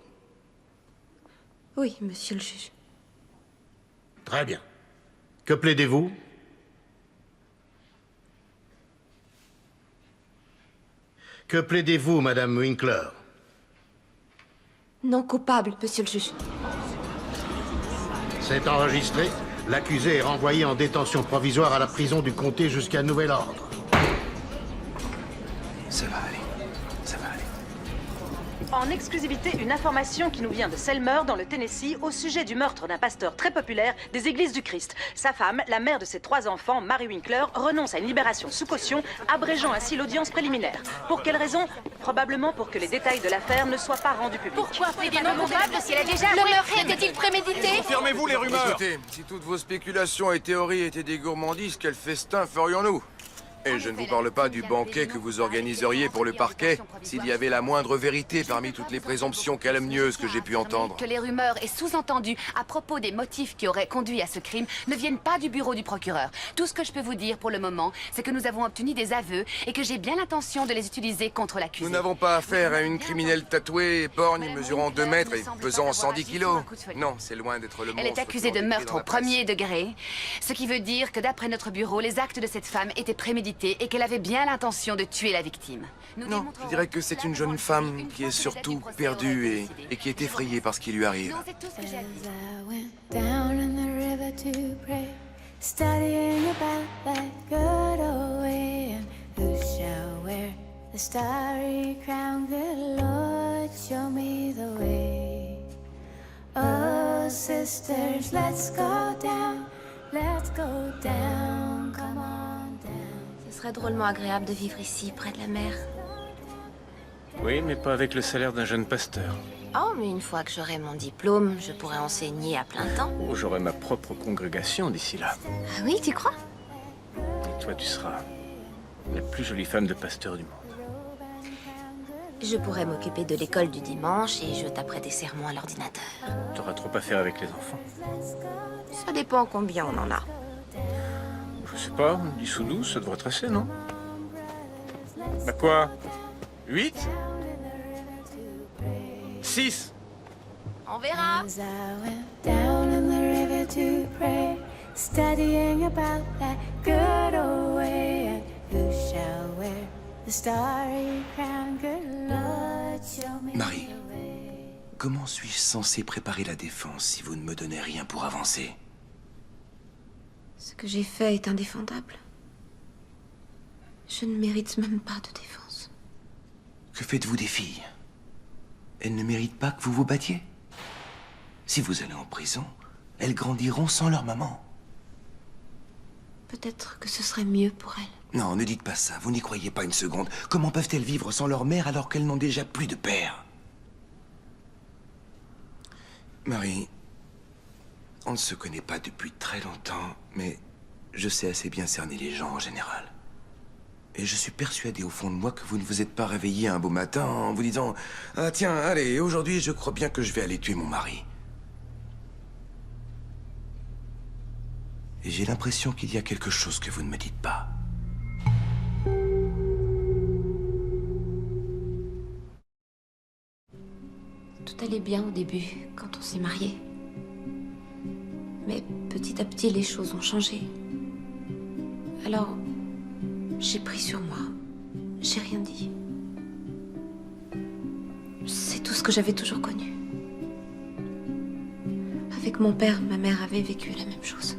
Oui, monsieur le juge. Très bien. Que plaidez-vous? Que plaidez-vous, Madame Winkler? Non coupable, monsieur le juge. C'est enregistré. L'accusé est renvoyé en détention provisoire à la prison du comté jusqu'à nouvel ordre. Ça va aller. Ça va aller. En exclusivité, une information qui nous vient de Selmer, dans le Tennessee, au sujet du meurtre d'un pasteur très populaire des Églises du Christ. Sa femme, la mère de ses 3 enfants, Mary Winkler, renonce à une libération sous caution, abrégeant ainsi l'audience préliminaire. Pour quelle raison? Probablement pour que les détails de l'affaire ne soient pas rendus publics. Pourquoi plaider non coupable si elle a déjà avoué le meurtre était-il prémédité? Confirmez-vous les rumeurs. Écoutez, si toutes vos spéculations et théories étaient des gourmandises, quel festin ferions-nous? Et je ne vous parle pas du banquet que vous organiseriez pour le parquet s'il y avait la moindre vérité parmi toutes les présomptions calomnieuses que j'ai pu entendre. Que les rumeurs et sous-entendus à propos des motifs qui auraient conduit à ce crime ne viennent pas du bureau du procureur. Tout ce que je peux vous dire pour le moment, c'est que nous avons obtenu des aveux et que j'ai bien l'intention de les utiliser contre l'accusé. Nous n'avons pas affaire à une criminelle tatouée, éborgne, mesurant 2 mètres et pesant 110 kilos. Non, c'est loin d'être le monstre. Elle est accusée de meurtre au premier degré, ce qui veut dire que d'après notre bureau, les actes de cette femme étaient prémédités et qu'elle avait bien l'intention de tuer la victime. Non, je dirais que c'est une jeune femme qui est surtout perdue et qui est effrayée par ce qui lui arrive. Oh, sisters, let's go down, come on down. Ce serait drôlement agréable de vivre ici, près de la mer. Oui, mais pas avec le salaire d'un jeune pasteur. Oh, mais une fois que j'aurai mon diplôme, je pourrai enseigner à plein temps. Oh, j'aurai ma propre congrégation d'ici là. Ah oui, tu crois? Et toi, tu seras la plus jolie femme de pasteur du monde. Je pourrais m'occuper de l'école du dimanche et je taperai des sermons à l'ordinateur. T'auras trop à faire avec les enfants. Ça dépend combien on en a. Je sais pas, 10 ou 12, ça devrait être assez, non? Bah quoi? 8? 6? On verra. Down in the river to pray, studying about that good old way, and who shall wear the starry crown, good Lord, show me Marie, comment suis-je censé préparer la défense si vous ne me donnez rien pour avancer? Ce que j'ai fait est indéfendable. Je ne mérite même pas de défense. Que faites-vous des filles? Elles ne méritent pas que vous vous battiez? Si vous allez en prison, elles grandiront sans leur maman. Peut-être que ce serait mieux pour elles. Non, ne dites pas ça, vous n'y croyez pas une seconde. Comment peuvent-elles vivre sans leur mère alors qu'elles n'ont déjà plus de père? Marie, on ne se connaît pas depuis très longtemps, mais je sais assez bien cerner les gens en général. Et je suis persuadé au fond de moi que vous ne vous êtes pas réveillé un beau matin en vous disant « Ah tiens, allez, aujourd'hui je crois bien que je vais aller tuer mon mari. » Et j'ai l'impression qu'il y a quelque chose que vous ne me dites pas. Tout allait bien au début, quand on s'est mariés. Mais petit à petit, les choses ont changé. Alors, j'ai pris sur moi. J'ai rien dit. C'est tout ce que j'avais toujours connu. Avec mon père, ma mère avait vécu la même chose.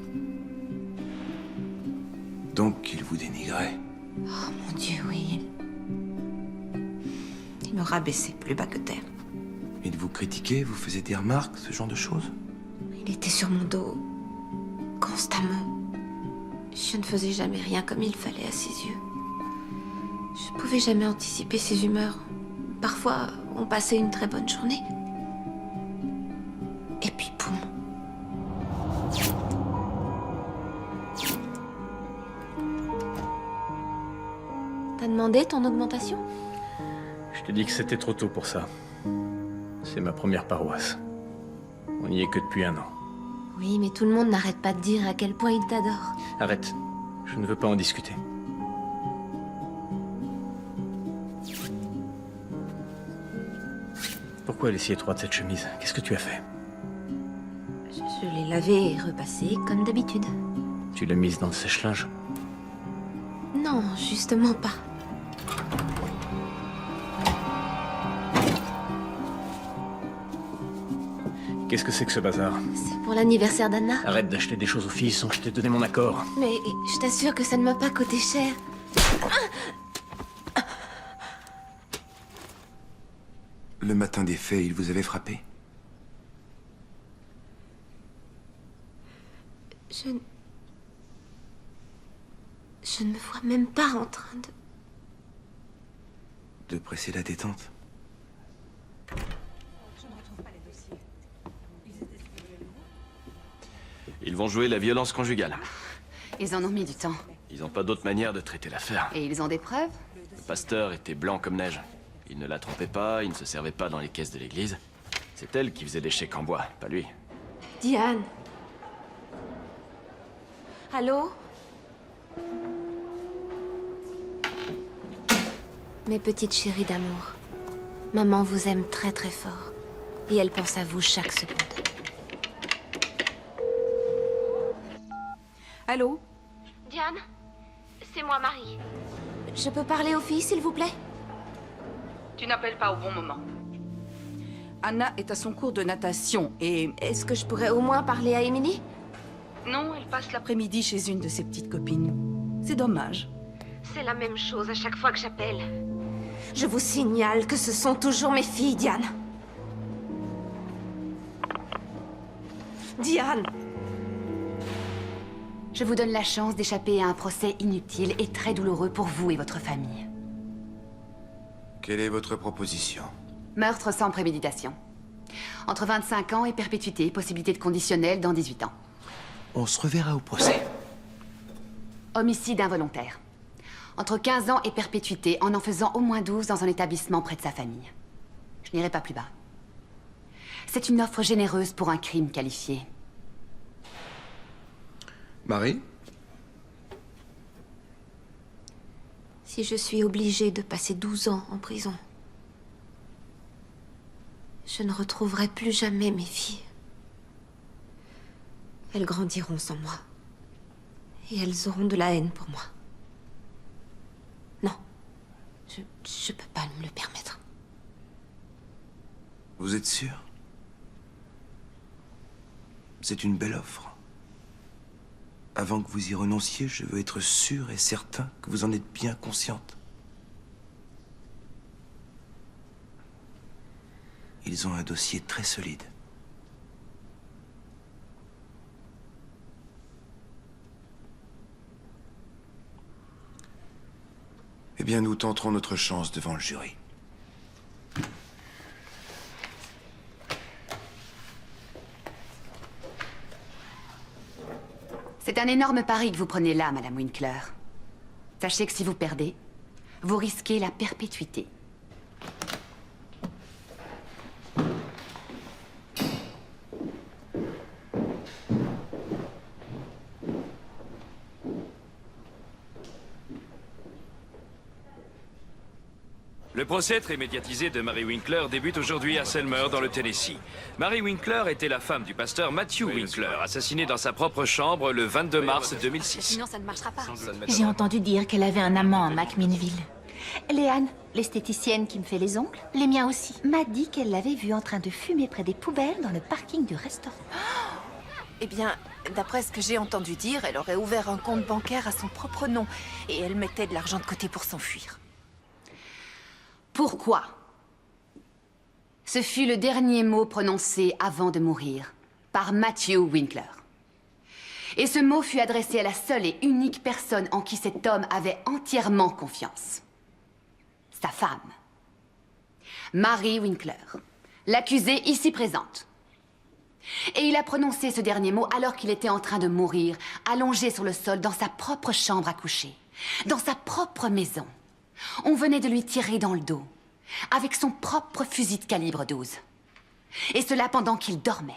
Donc il vous dénigrait? Oh mon Dieu, oui. Il me rabaissait plus bas que terre. Il vous critiquait, vous faisait des remarques, ce genre de choses? Il était sur mon dos, constamment. Je ne faisais jamais rien comme il fallait à ses yeux. Je ne pouvais jamais anticiper ses humeurs. Parfois, on passait une très bonne journée. Et puis, boum. T'as demandé ton augmentation? Je te dis que c'était trop tôt pour ça. C'est ma première paroisse. On n'y est que depuis 1 an. Oui, mais tout le monde n'arrête pas de dire à quel point il t'adore. Arrête. Je ne veux pas en discuter. Pourquoi elle est si étroite, cette chemise? Qu'est-ce que tu as fait? Je l'ai lavée et repassée comme d'habitude. Tu l'as mise dans le sèche-linge? Non, justement pas. Qu'est-ce que c'est que ce bazar? C'est pour l'anniversaire d'Anna. Arrête d'acheter des choses aux filles sans que je t'ai donné mon accord. Mais je t'assure que ça ne m'a pas coûté cher. Le matin des faits, il vous avait frappé? Je ne me vois même pas en train De presser la détente? Ils vont jouer la violence conjugale. Ils en ont mis du temps. Ils n'ont pas d'autre manière de traiter l'affaire. Et ils ont des preuves? Le pasteur était blanc comme neige. Il ne la trompait pas, il ne se servait pas dans les caisses de l'église. C'est elle qui faisait des chèques en bois, pas lui. Diane. Allô? Mes petites chéries d'amour. Maman vous aime très très fort. Et elle pense à vous chaque seconde. Allô? Diane, c'est moi, Marie. Je peux parler aux filles, s'il vous plaît? Tu n'appelles pas au bon moment. Anna est à son cours de natation et... Est-ce que je pourrais au moins parler à Emily? Non, elle passe l'après-midi chez une de ses petites copines. C'est dommage. C'est la même chose à chaque fois que j'appelle. Je vous signale que ce sont toujours mes filles, Diane. Diane! Je vous donne la chance d'échapper à un procès inutile et très douloureux pour vous et votre famille. Quelle est votre proposition? Meurtre sans préméditation. Entre 25 ans et perpétuité, possibilité de conditionnel dans 18 ans. On se reverra au procès. Homicide involontaire. Entre 15 ans et perpétuité, en faisant au moins 12 dans un établissement près de sa famille. Je n'irai pas plus bas. C'est une offre généreuse pour un crime qualifié. Marie? Si je suis obligée de passer 12 ans en prison, je ne retrouverai plus jamais mes filles. Elles grandiront sans moi. Et elles auront de la haine pour moi. Non. Je peux pas me le permettre. Vous êtes sûr? C'est une belle offre. Avant que vous y renonciez, je veux être sûr et certain que vous en êtes bien consciente. Ils ont un dossier très solide. Eh bien, nous tenterons notre chance devant le jury. C'est un énorme pari que vous prenez là, Madame Winkler. Sachez que si vous perdez, vous risquez la perpétuité. Le procès très médiatisé de Mary Winkler débute aujourd'hui à Selmer, dans le Tennessee. Mary Winkler était la femme du pasteur Matthew Winkler, assassiné dans sa propre chambre le 22 mars 2006. Sinon, ça ne marchera pas. J'ai entendu dire qu'elle avait un amant à Macminville. Léane, l'esthéticienne qui me fait les ongles, les miens aussi, m'a dit qu'elle l'avait vue en train de fumer près des poubelles dans le parking du restaurant. Eh bien, d'après ce que j'ai entendu dire, elle aurait ouvert un compte bancaire à son propre nom et elle mettait de l'argent de côté pour s'enfuir. Pourquoi? Ce fut le dernier mot prononcé avant de mourir par Matthew Winkler. Et ce mot fut adressé à la seule et unique personne en qui cet homme avait entièrement confiance. Sa femme. Mary Winkler, l'accusée ici présente. Et il a prononcé ce dernier mot alors qu'il était en train de mourir, allongé sur le sol dans sa propre chambre à coucher, dans sa propre maison. On venait de lui tirer dans le dos, avec son propre fusil de calibre 12. Et cela pendant qu'il dormait,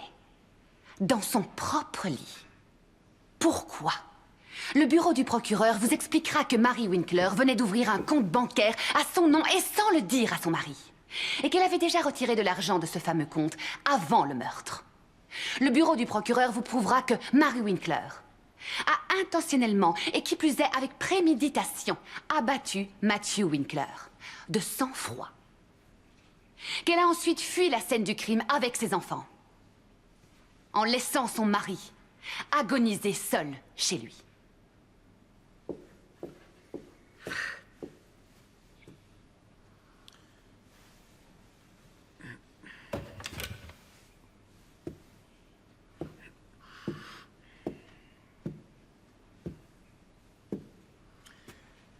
dans son propre lit. Pourquoi? Le bureau du procureur vous expliquera que Mary Winkler venait d'ouvrir un compte bancaire à son nom et sans le dire à son mari. et qu'elle avait déjà retiré de l'argent de ce fameux compte avant le meurtre. Le bureau du procureur vous prouvera que Mary Winkler a intentionnellement, et qui plus est avec préméditation, abattu Matthew Winkler, de sang-froid. Qu'elle a ensuite fui la scène du crime avec ses enfants, en laissant son mari agoniser seul chez lui.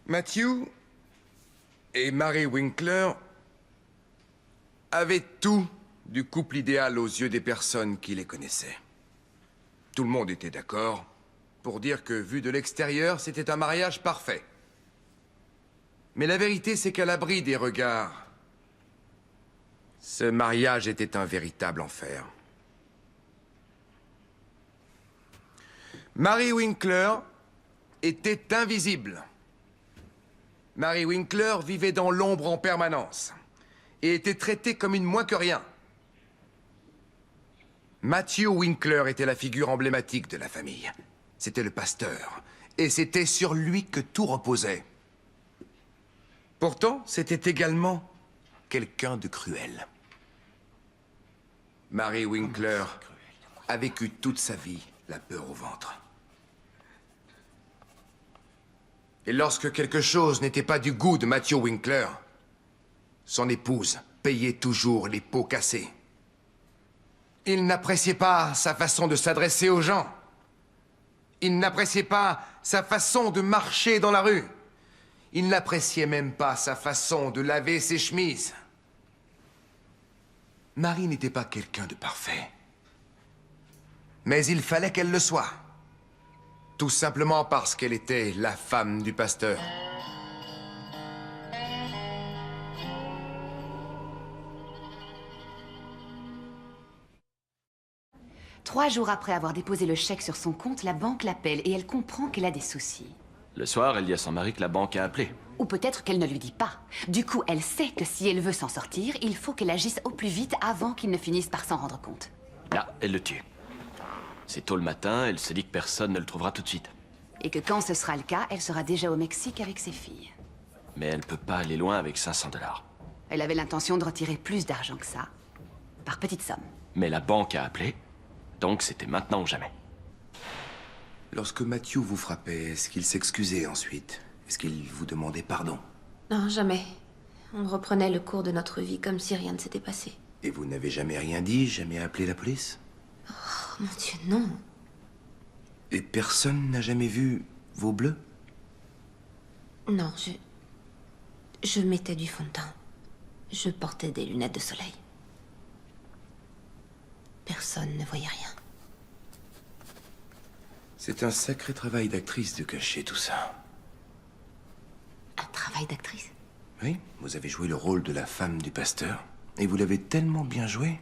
Matthew et Mary Winkler avaient tout du couple idéal aux yeux des personnes qui les connaissaient. Tout le monde était d'accord pour dire que, vu de l'extérieur, c'était un mariage parfait. Mais la vérité, c'est qu'à l'abri des regards, ce mariage était un véritable enfer. Mary Winkler était invisible. Mary Winkler vivait dans l'ombre en permanence et était traitée comme une moins que rien. Matthew Winkler était la figure emblématique de la famille. C'était le pasteur, et c'était sur lui que tout reposait. Pourtant, c'était également quelqu'un de cruel. Mary Winkler a vécu toute sa vie la peur au ventre. Et lorsque quelque chose n'était pas du goût de Matthew Winkler, son épouse payait toujours les pots cassés. Il n'appréciait pas sa façon de s'adresser aux gens. Il n'appréciait pas sa façon de marcher dans la rue. Il n'appréciait même pas sa façon de laver ses chemises. Marie n'était pas quelqu'un de parfait. Mais il fallait qu'elle le soit. Tout simplement parce qu'elle était la femme du pasteur. Trois jours après avoir déposé le chèque sur son compte, la banque l'appelle et elle comprend qu'elle a des soucis. Le soir, elle dit à son mari que la banque a appelé. Ou peut-être qu'elle ne lui dit pas. Du coup, elle sait que si elle veut s'en sortir, il faut qu'elle agisse au plus vite avant qu'il ne finisse par s'en rendre compte. Là, elle le tue. C'est tôt le matin, elle se dit que personne ne le trouvera tout de suite. Et que quand ce sera le cas, elle sera déjà au Mexique avec ses filles. Mais elle peut pas aller loin avec 500 $. Elle avait l'intention de retirer plus d'argent que ça, par petites sommes. Mais la banque a appelé, donc c'était maintenant ou jamais. Lorsque Matthew vous frappait, est-ce qu'il s'excusait ensuite? Est-ce qu'il vous demandait pardon? Non, jamais. On reprenait le cours de notre vie comme si rien ne s'était passé. Et vous n'avez jamais rien dit, jamais appelé la police? Oh, mon Dieu, non. Et personne n'a jamais vu vos bleus? Non, je mettais du fond de teint. Je portais des lunettes de soleil. Personne ne voyait rien. C'est un sacré travail d'actrice de cacher tout ça. Un travail d'actrice? Oui, vous avez joué le rôle de la femme du pasteur. Et vous l'avez tellement bien joué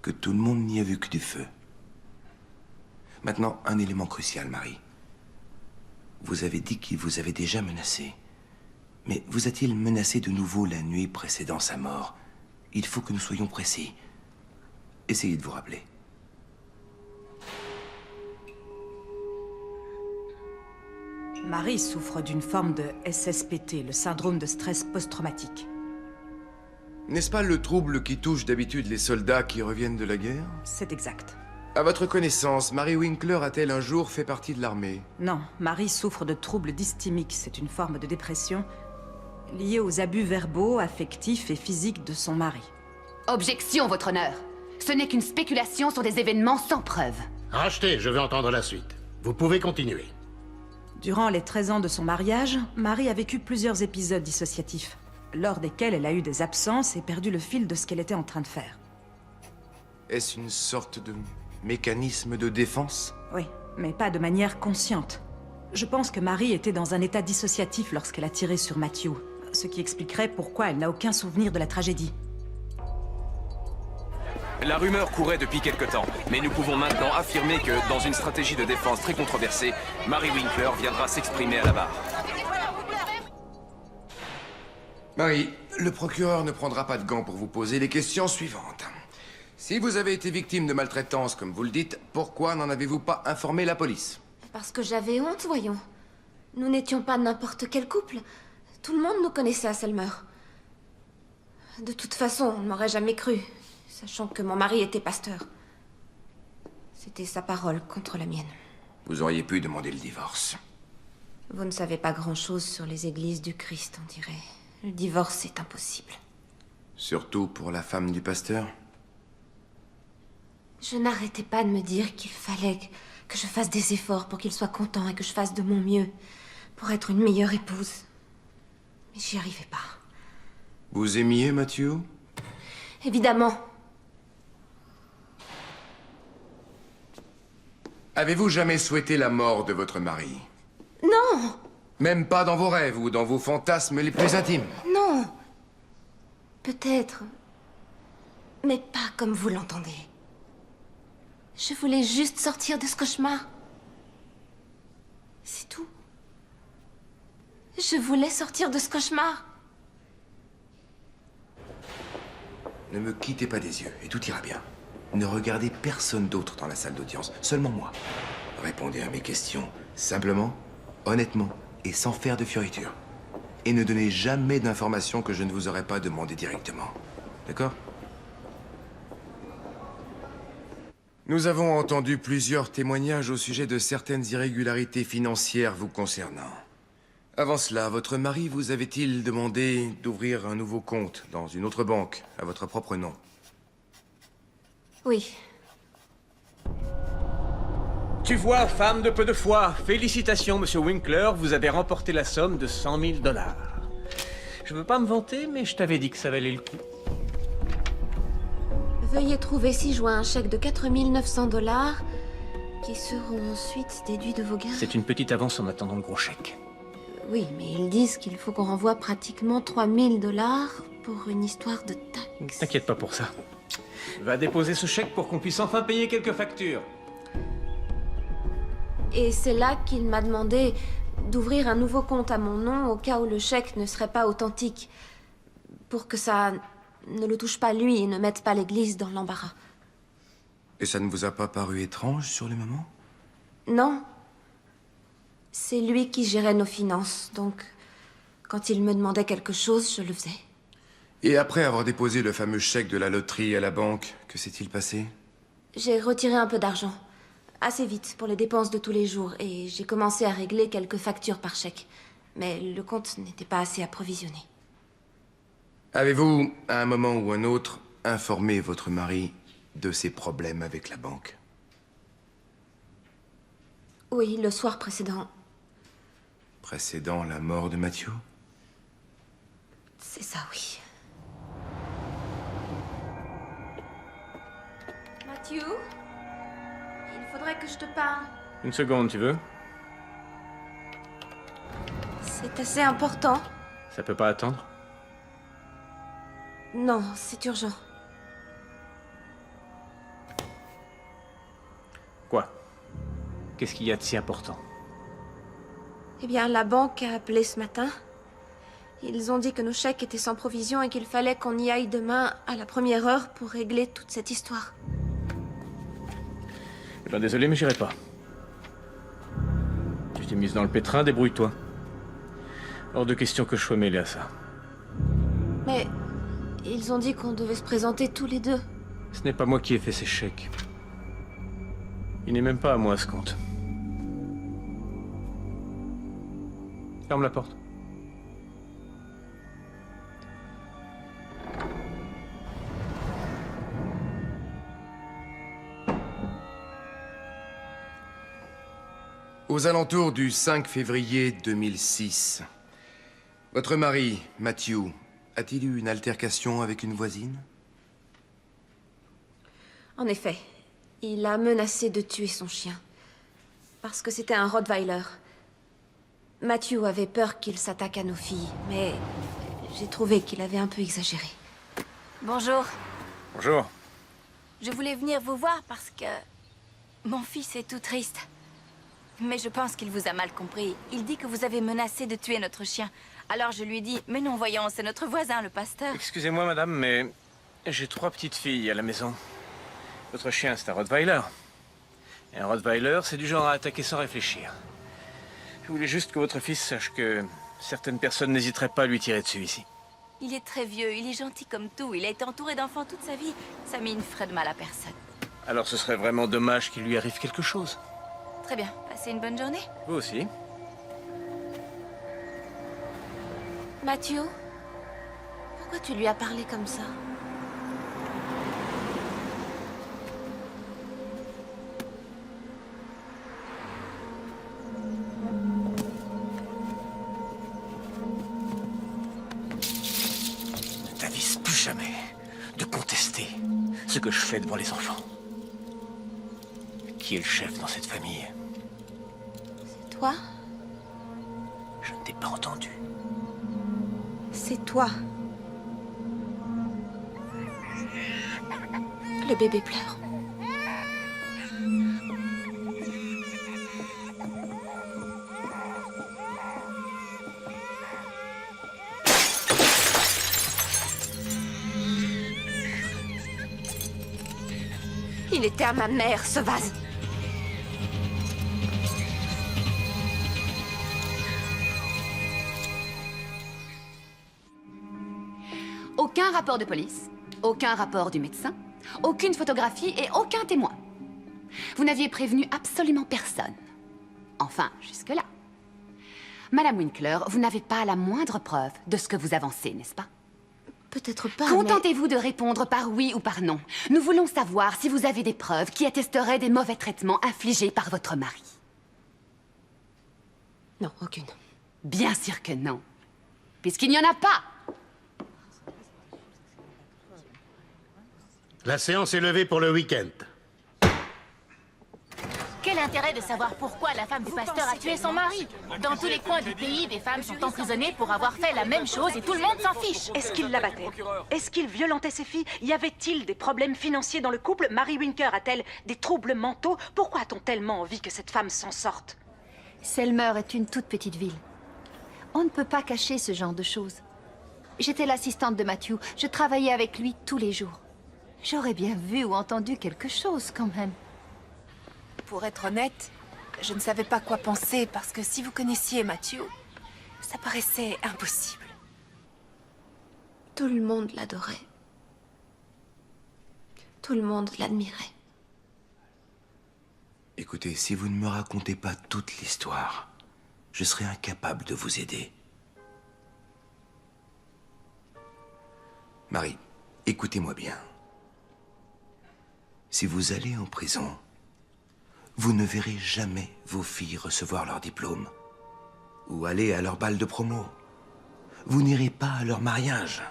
que tout le monde n'y a vu que du feu. Maintenant, un élément crucial, Marie. Vous avez dit qu'il vous avait déjà menacé. Mais vous a-t-il menacé de nouveau la nuit précédant sa mort? Il faut que nous soyons précis. Essayez de vous rappeler. Marie souffre d'une forme de SSPT, le syndrome de stress post-traumatique. N'est-ce pas le trouble qui touche d'habitude les soldats qui reviennent de la guerre? C'est exact. À votre connaissance, Mary Winkler a-t-elle un jour fait partie de l'armée? Non, Marie souffre de troubles dysthymiques. C'est une forme de dépression liée aux abus verbaux, affectifs et physiques de son mari. Objection, votre honneur. Ce n'est qu'une spéculation sur des événements sans preuve. Rachetez, je veux entendre la suite. Vous pouvez continuer. Durant les 13 ans de son mariage, Marie a vécu plusieurs épisodes dissociatifs, lors desquels elle a eu des absences et perdu le fil de ce qu'elle était en train de faire. Est-ce une sorte de mécanisme de défense? Oui, mais pas de manière consciente. Je pense que Marie était dans un état dissociatif lorsqu'elle a tiré sur Matthew, ce qui expliquerait pourquoi elle n'a aucun souvenir de la tragédie. La rumeur courait depuis quelque temps, mais nous pouvons maintenant affirmer que, dans une stratégie de défense très controversée, Mary Winkler viendra s'exprimer à la barre. Marie, le procureur ne prendra pas de gants pour vous poser les questions suivantes. Si vous avez été victime de maltraitance, comme vous le dites, pourquoi n'en avez-vous pas informé la police? Parce que j'avais honte, voyons. Nous n'étions pas n'importe quel couple. Tout le monde nous connaissait à Selmer. De toute façon, on ne m'aurait jamais cru, sachant que mon mari était pasteur. C'était sa parole contre la mienne. Vous auriez pu demander le divorce. Vous ne savez pas grand-chose sur les églises du Christ, on dirait. Le divorce est impossible. Surtout pour la femme du pasteur? Je n'arrêtais pas de me dire qu'il fallait que je fasse des efforts pour qu'il soit content et que je fasse de mon mieux pour être une meilleure épouse. Mais j'y arrivais pas. Vous aimiez Matthew? Évidemment. Avez-vous jamais souhaité la mort de votre mari? Non! Même pas dans vos rêves ou dans vos fantasmes les plus intimes? Non! Peut-être. Mais pas comme vous l'entendez. Je voulais juste sortir de ce cauchemar. C'est tout. Je voulais sortir de ce cauchemar. Ne me quittez pas des yeux et tout ira bien. Ne regardez personne d'autre dans la salle d'audience, seulement moi. Répondez à mes questions, simplement, honnêtement et sans faire de fioritures. Et ne donnez jamais d'informations que je ne vous aurais pas demandées directement. D'accord? Nous avons entendu plusieurs témoignages au sujet de certaines irrégularités financières vous concernant. Avant cela, votre mari vous avait-il demandé d'ouvrir un nouveau compte dans une autre banque, à votre propre nom? Oui. Tu vois, femme de peu de foi, félicitations, monsieur Winkler, vous avez remporté la somme de 100 000 $. Je veux pas me vanter, mais je t'avais dit que ça valait le coup. Veuillez trouver ci-joint un chèque de 4 900 $, qui seront ensuite déduits de vos gains. C'est une petite avance en attendant le gros chèque. Oui, mais ils disent qu'il faut qu'on renvoie pratiquement 3 000 $ pour une histoire de taxes. T'inquiète pas pour ça. Va déposer ce chèque pour qu'on puisse enfin payer quelques factures. Et c'est là qu'il m'a demandé d'ouvrir un nouveau compte à mon nom au cas où le chèque ne serait pas authentique. Pour que ça ne le touche pas lui et ne mette pas l'église dans l'embarras. Et ça ne vous a pas paru étrange sur le moment? Non. C'est lui qui gérait nos finances, donc quand il me demandait quelque chose, je le faisais. Et après avoir déposé le fameux chèque de la loterie à la banque, que s'est-il passé? J'ai retiré un peu d'argent, assez vite, pour les dépenses de tous les jours, et j'ai commencé à régler quelques factures par chèque. Mais le compte n'était pas assez approvisionné. Avez-vous, à un moment ou un autre, informé votre mari de ses problèmes avec la banque? Oui, le soir précédent. Précédant la mort de Matthew? C'est ça, oui. Matthew? Il faudrait que je te parle. Une seconde, tu veux? C'est assez important. Ça peut pas attendre? Non, c'est urgent. Quoi? Qu'est-ce qu'il y a de si important? Eh bien, la banque a appelé ce matin. Ils ont dit que nos chèques étaient sans provision et qu'il fallait qu'on y aille demain à la première heure pour régler toute cette histoire. Eh ben désolé, mais j'irai pas. Tu t'es mise dans le pétrin, débrouille-toi. Hors de question que je sois mêlé à ça. Mais ils ont dit qu'on devait se présenter tous les deux. Ce n'est pas moi qui ai fait ces chèques. Il n'est même pas à moi, ce compte. Ferme la porte. Aux alentours du 5 février 2006, votre mari, Matthew, a-t-il eu une altercation avec une voisine? En effet, il a menacé de tuer son chien. Parce que c'était un Rottweiler. Matthew avait peur qu'il s'attaque à nos filles, mais j'ai trouvé qu'il avait un peu exagéré. Bonjour. Bonjour. Je voulais venir vous voir parce que mon fils est tout triste. Mais je pense qu'il vous a mal compris. Il dit que vous avez menacé de tuer notre chien. Alors je lui ai dit, mais non, voyons, c'est notre voisin, le pasteur. Excusez-moi, madame, mais j'ai 3 petites filles à la maison. Votre chien, c'est un Rottweiler. Et un Rottweiler, c'est du genre à attaquer sans réfléchir. Je voulais juste que votre fils sache que certaines personnes n'hésiteraient pas à lui tirer dessus ici. Il est très vieux, il est gentil comme tout. Il a été entouré d'enfants toute sa vie. Ça ne ferait de mal à personne. Alors ce serait vraiment dommage qu'il lui arrive quelque chose. Très bien, passez une bonne journée. Vous aussi. Matthew, pourquoi tu lui as parlé comme ça? Ne t'avise plus jamais de contester ce que je fais devant les enfants. Qui est le chef dans cette famille? C'est toi? Je ne t'ai pas entendu. C'est toi. Le bébé pleure. Il était à ma mère, ce vase. Aucun rapport de police, aucun rapport du médecin, aucune photographie et aucun témoin. Vous n'aviez prévenu absolument personne. Enfin, jusque-là. Madame Winkler, vous n'avez pas la moindre preuve de ce que vous avancez, n'est-ce pas? Peut-être pas, Contentez-vous de répondre par oui ou par non. Nous voulons savoir si vous avez des preuves qui attesteraient des mauvais traitements infligés par votre mari. Non, aucune. Bien sûr que non. Puisqu'il n'y en a pas. La séance est levée pour le week-end. Quel intérêt de savoir pourquoi la femme du pasteur a tué son mari? Dans tous les coins du pays, des femmes sont emprisonnées pour avoir fait la même chose et tout le monde s'en fiche. Est-ce qu'il la battait? Est-ce qu'il violentait ses filles? Y avait-il des problèmes financiers dans le couple? Mary Winkler a-t-elle des troubles mentaux? Pourquoi a-t-on tellement envie que cette femme s'en sorte? Selmer est une toute petite ville. On ne peut pas cacher ce genre de choses. J'étais l'assistante de Matthew. Je travaillais avec lui tous les jours. J'aurais bien vu ou entendu quelque chose quand même. Pour être honnête, je ne savais pas quoi penser parce que si vous connaissiez Matthew, ça paraissait impossible. Tout le monde l'adorait. Tout le monde l'admirait. Écoutez, si vous ne me racontez pas toute l'histoire, je serai incapable de vous aider. Marie, écoutez-moi bien. Si vous allez en prison, vous ne verrez jamais vos filles recevoir leur diplôme ou aller à leur bal de promo. Vous n'irez pas à leur mariage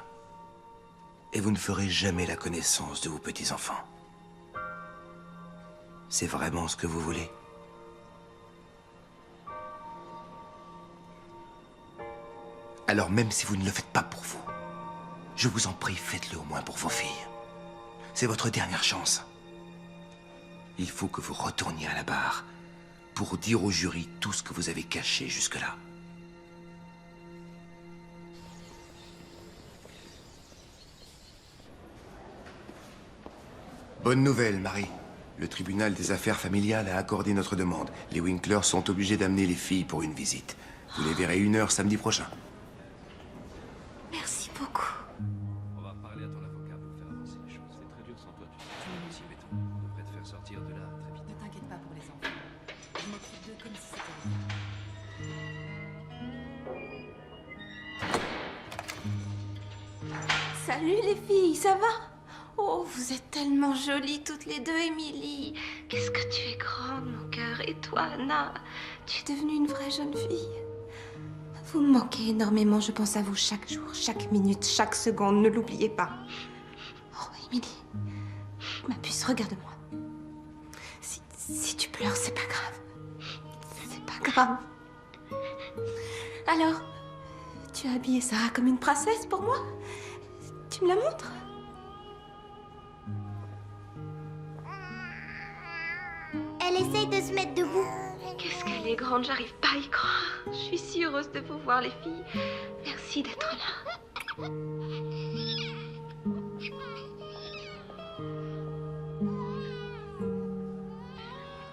et vous ne ferez jamais la connaissance de vos petits-enfants. C'est vraiment ce que vous voulez? Alors même si vous ne le faites pas pour vous, je vous en prie, faites-le au moins pour vos filles. C'est votre dernière chance. Il faut que vous retourniez à la barre pour dire au jury tout ce que vous avez caché jusque-là. Bonne nouvelle, Marie. Le tribunal des affaires familiales a accordé notre demande. Les Winkler sont obligés d'amener les filles pour une visite. Vous les verrez 1 heure samedi prochain. Merci beaucoup. On va parler à ton avocat pour faire avancer les choses. C'est très dur sans toi. Si, béton. On devrait te faire sortir de là très vite. Ne t'inquiète pas pour les enfants. Je m'occupe d'eux comme si c'était... Salut les filles, ça va? Oh, vous êtes tellement jolies toutes les deux, Émilie. Qu'est-ce que tu es grande, mon cœur. Et toi, Anna, tu es devenue une vraie jeune fille. Vous me manquez énormément, je pense à vous chaque jour, chaque minute, chaque seconde, ne l'oubliez pas. Oh, Émilie, ma puce, regarde-moi. Si tu pleures, c'est pas grave. C'est pas grave. Alors, tu as habillé Sarah comme une princesse pour moi? Tu me la montres? Elle essaye de se mettre debout. Qu'est-ce qu'elle est grande, j'arrive pas à y croire. Je suis si heureuse de vous voir, les filles. Merci d'être là.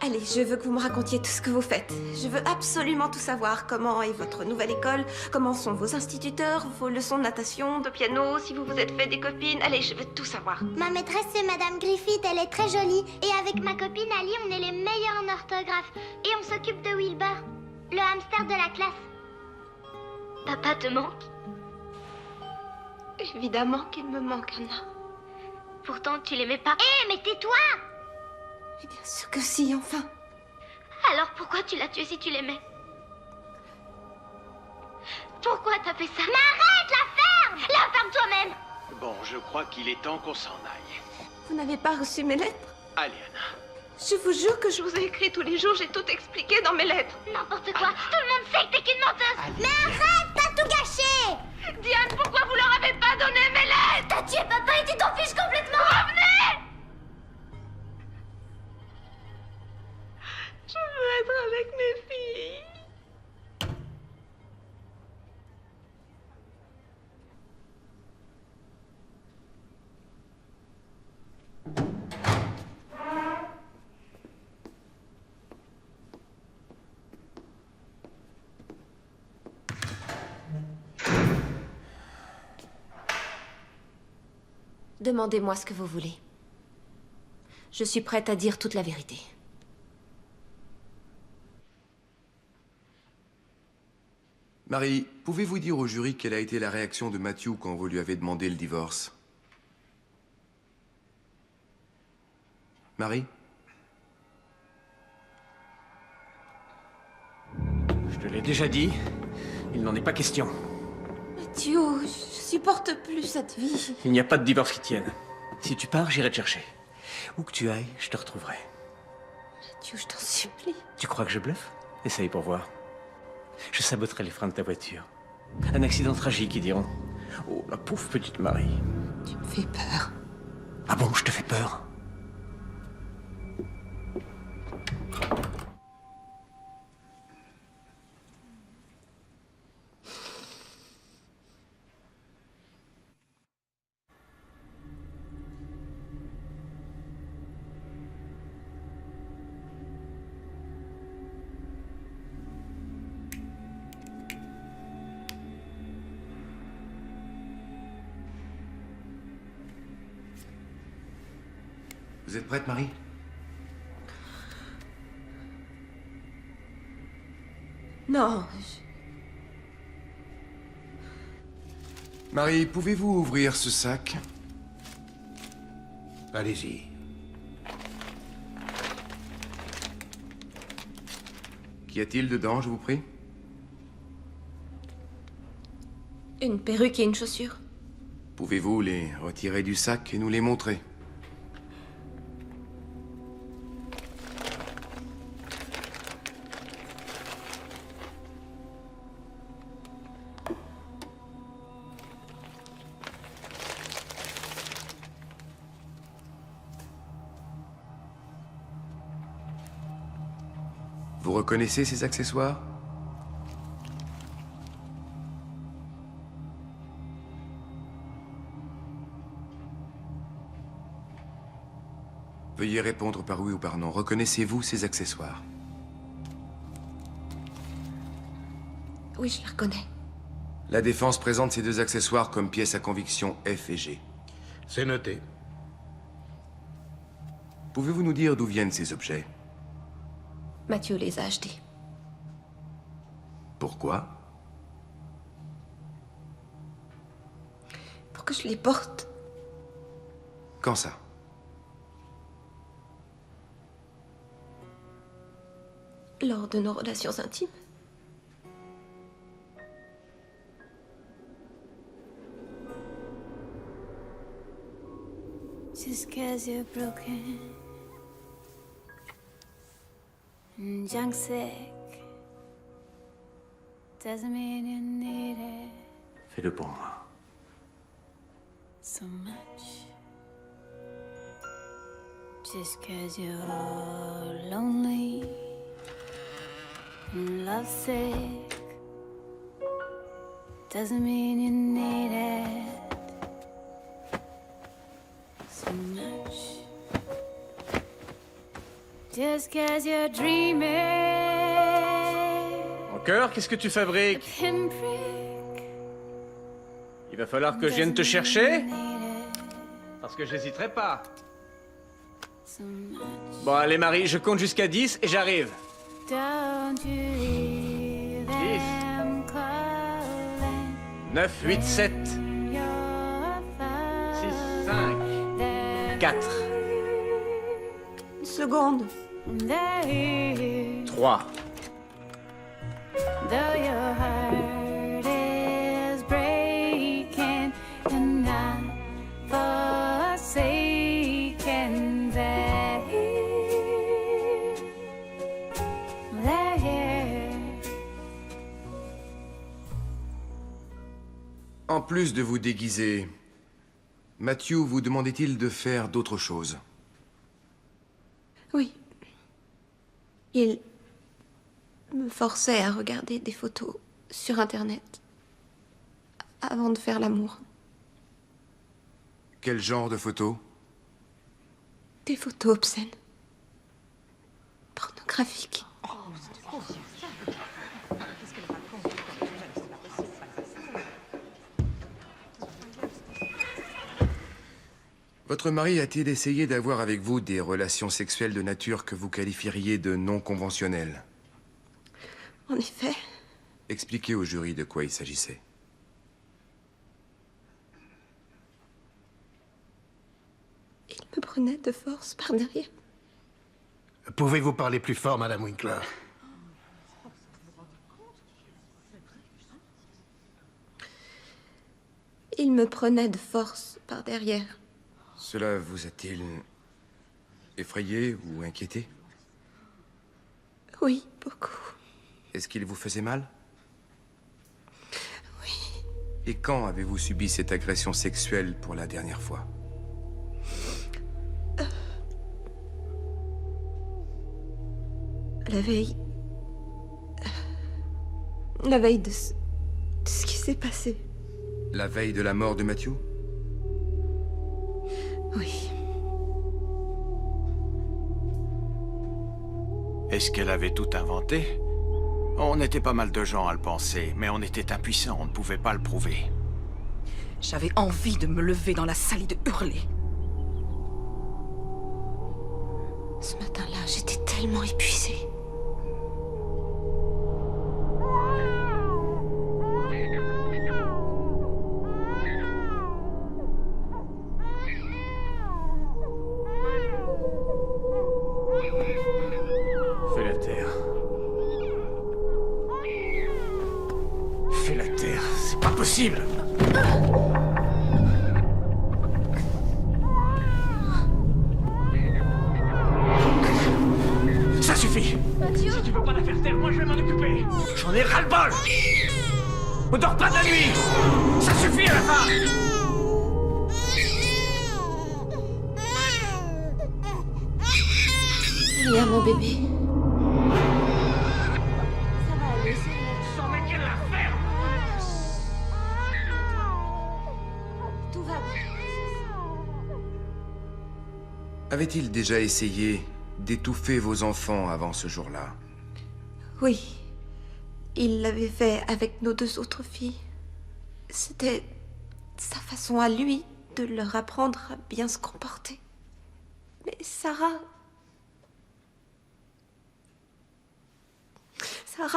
Allez, je veux que vous me racontiez tout ce que vous faites. Je veux absolument tout savoir. Comment est votre nouvelle école? Comment sont vos instituteurs? Vos leçons de natation, de piano? Si vous vous êtes fait des copines? Allez, je veux tout savoir. Ma maîtresse, c'est Madame Griffith, elle est très jolie. Et avec ma copine Ali, on est les meilleurs en orthographe. Et on s'occupe de Wilbur, le hamster de la classe. Papa te manque? Évidemment qu'il me manque, Anna. Pourtant, tu l'aimais pas. Hé, mais tais-toi! Mais bien sûr que si, enfin. Alors pourquoi tu l'as tué si tu l'aimais? Pourquoi t'as fait ça? Mais arrête, la ferme! La ferme toi-même! Bon, je crois qu'il est temps qu'on s'en aille. Vous n'avez pas reçu mes lettres? Allez, Anna. Je vous jure que je vous ai écrit tous les jours, j'ai tout expliqué dans mes lettres. N'importe quoi, tout le monde sait que t'es qu'une menteuse! Mais arrête, t'as tout gâché! Diane, pourquoi vous leur avez pas donné mes lettres? T'as tué papa et tu t'en fiches complètement! Revenez! Je veux être avec mes filles. Demandez-moi ce que vous voulez. Je suis prête à dire toute la vérité. Marie, pouvez-vous dire au jury quelle a été la réaction de Matthew quand vous lui avez demandé le divorce? Marie? Je te l'ai déjà dit, il n'en est pas question. Matthew, je supporte plus cette vie. Il n'y a pas de divorce qui tienne. Si tu pars, j'irai te chercher. Où que tu ailles, je te retrouverai. Matthew, je t'en supplie. Tu crois que je bluffe? Essaye pour voir. Je saboterai les freins de ta voiture. Un accident tragique, ils diront. Oh, la pauvre petite Marie. Tu me fais peur. Ah bon, je te fais peur? Vous êtes prête, Marie? Non. Marie, pouvez-vous ouvrir ce sac? Allez-y. Qu'y a-t-il dedans, je vous prie? Une perruque et une chaussure. Pouvez-vous les retirer du sac et nous les montrer? Vous reconnaissez ces accessoires? Veuillez répondre par oui ou par non. Reconnaissez-vous ces accessoires? Oui, je la reconnais. La défense présente ces deux accessoires comme pièces à conviction F et G. C'est noté. Pouvez-vous nous dire d'où viennent ces objets? Matthew les a achetés. Pourquoi? Pour que je les porte. Quand ça? Lors de nos relations intimes. Just 'cause you're broken and junk sick doesn't mean you need it Fais-le pour moi. so much. Just 'cause you're lonely and lovesick doesn't mean you need it so much. Just 'cause you're dreaming. Encore, qu'est-ce que tu fabriques? Il va falloir que je vienne te chercher? Parce que j'hésiterai pas. Bon, allez, Marie, je compte jusqu'à 10 et j'arrive. 10, 9, 8, 7, 6, 5, 4, Une seconde. 3. Though your heart is breaking and not forsaken, they're here. En plus de vous déguiser, Matthew vous demandait-il de faire d'autres choses? Oui. Il me forçait à regarder des photos sur Internet avant de faire l'amour. Quel genre de photos? Des photos obscènes. Pornographiques. Votre mari a-t-il essayé d'avoir avec vous des relations sexuelles de nature que vous qualifieriez de non conventionnelles? En effet, Expliquez au jury de quoi il s'agissait. il me prenait de force par derrière. Pouvez-vous parler plus fort, Madame Winkler? Il me prenait de force par derrière. Cela vous a-t-il effrayé ou inquiété? Oui, beaucoup. Est-ce qu'il vous faisait mal? Oui. Et quand avez-vous subi cette agression sexuelle pour la dernière fois? La veille... La veille de ce qui s'est passé. La veille de la mort de Matthew? Oui. Est-ce qu'elle avait tout inventé? On était pas mal de gens à le penser, mais on était impuissants, on ne pouvait pas le prouver. J'avais envie de me lever dans la salle et de hurler. Ce matin-là, j'étais tellement épuisée. Fais la terre. Fais la terre, c'est pas possible. Ça suffit. Matthew? Si tu veux pas la faire taire, moi je vais m'en occuper. J'en ai ras-le-bol. On dort pas de la nuit. Ça suffit à la fin. Viens, mon bébé. Ça va aller, c'est Sans mec, elle la ferme. tout va bien. Avait-il déjà essayé d'étouffer vos enfants avant ce jour-là? Oui. Il l'avait fait avec nos 2 autres filles. C'était sa façon à lui de leur apprendre à bien se comporter. Mais Sarah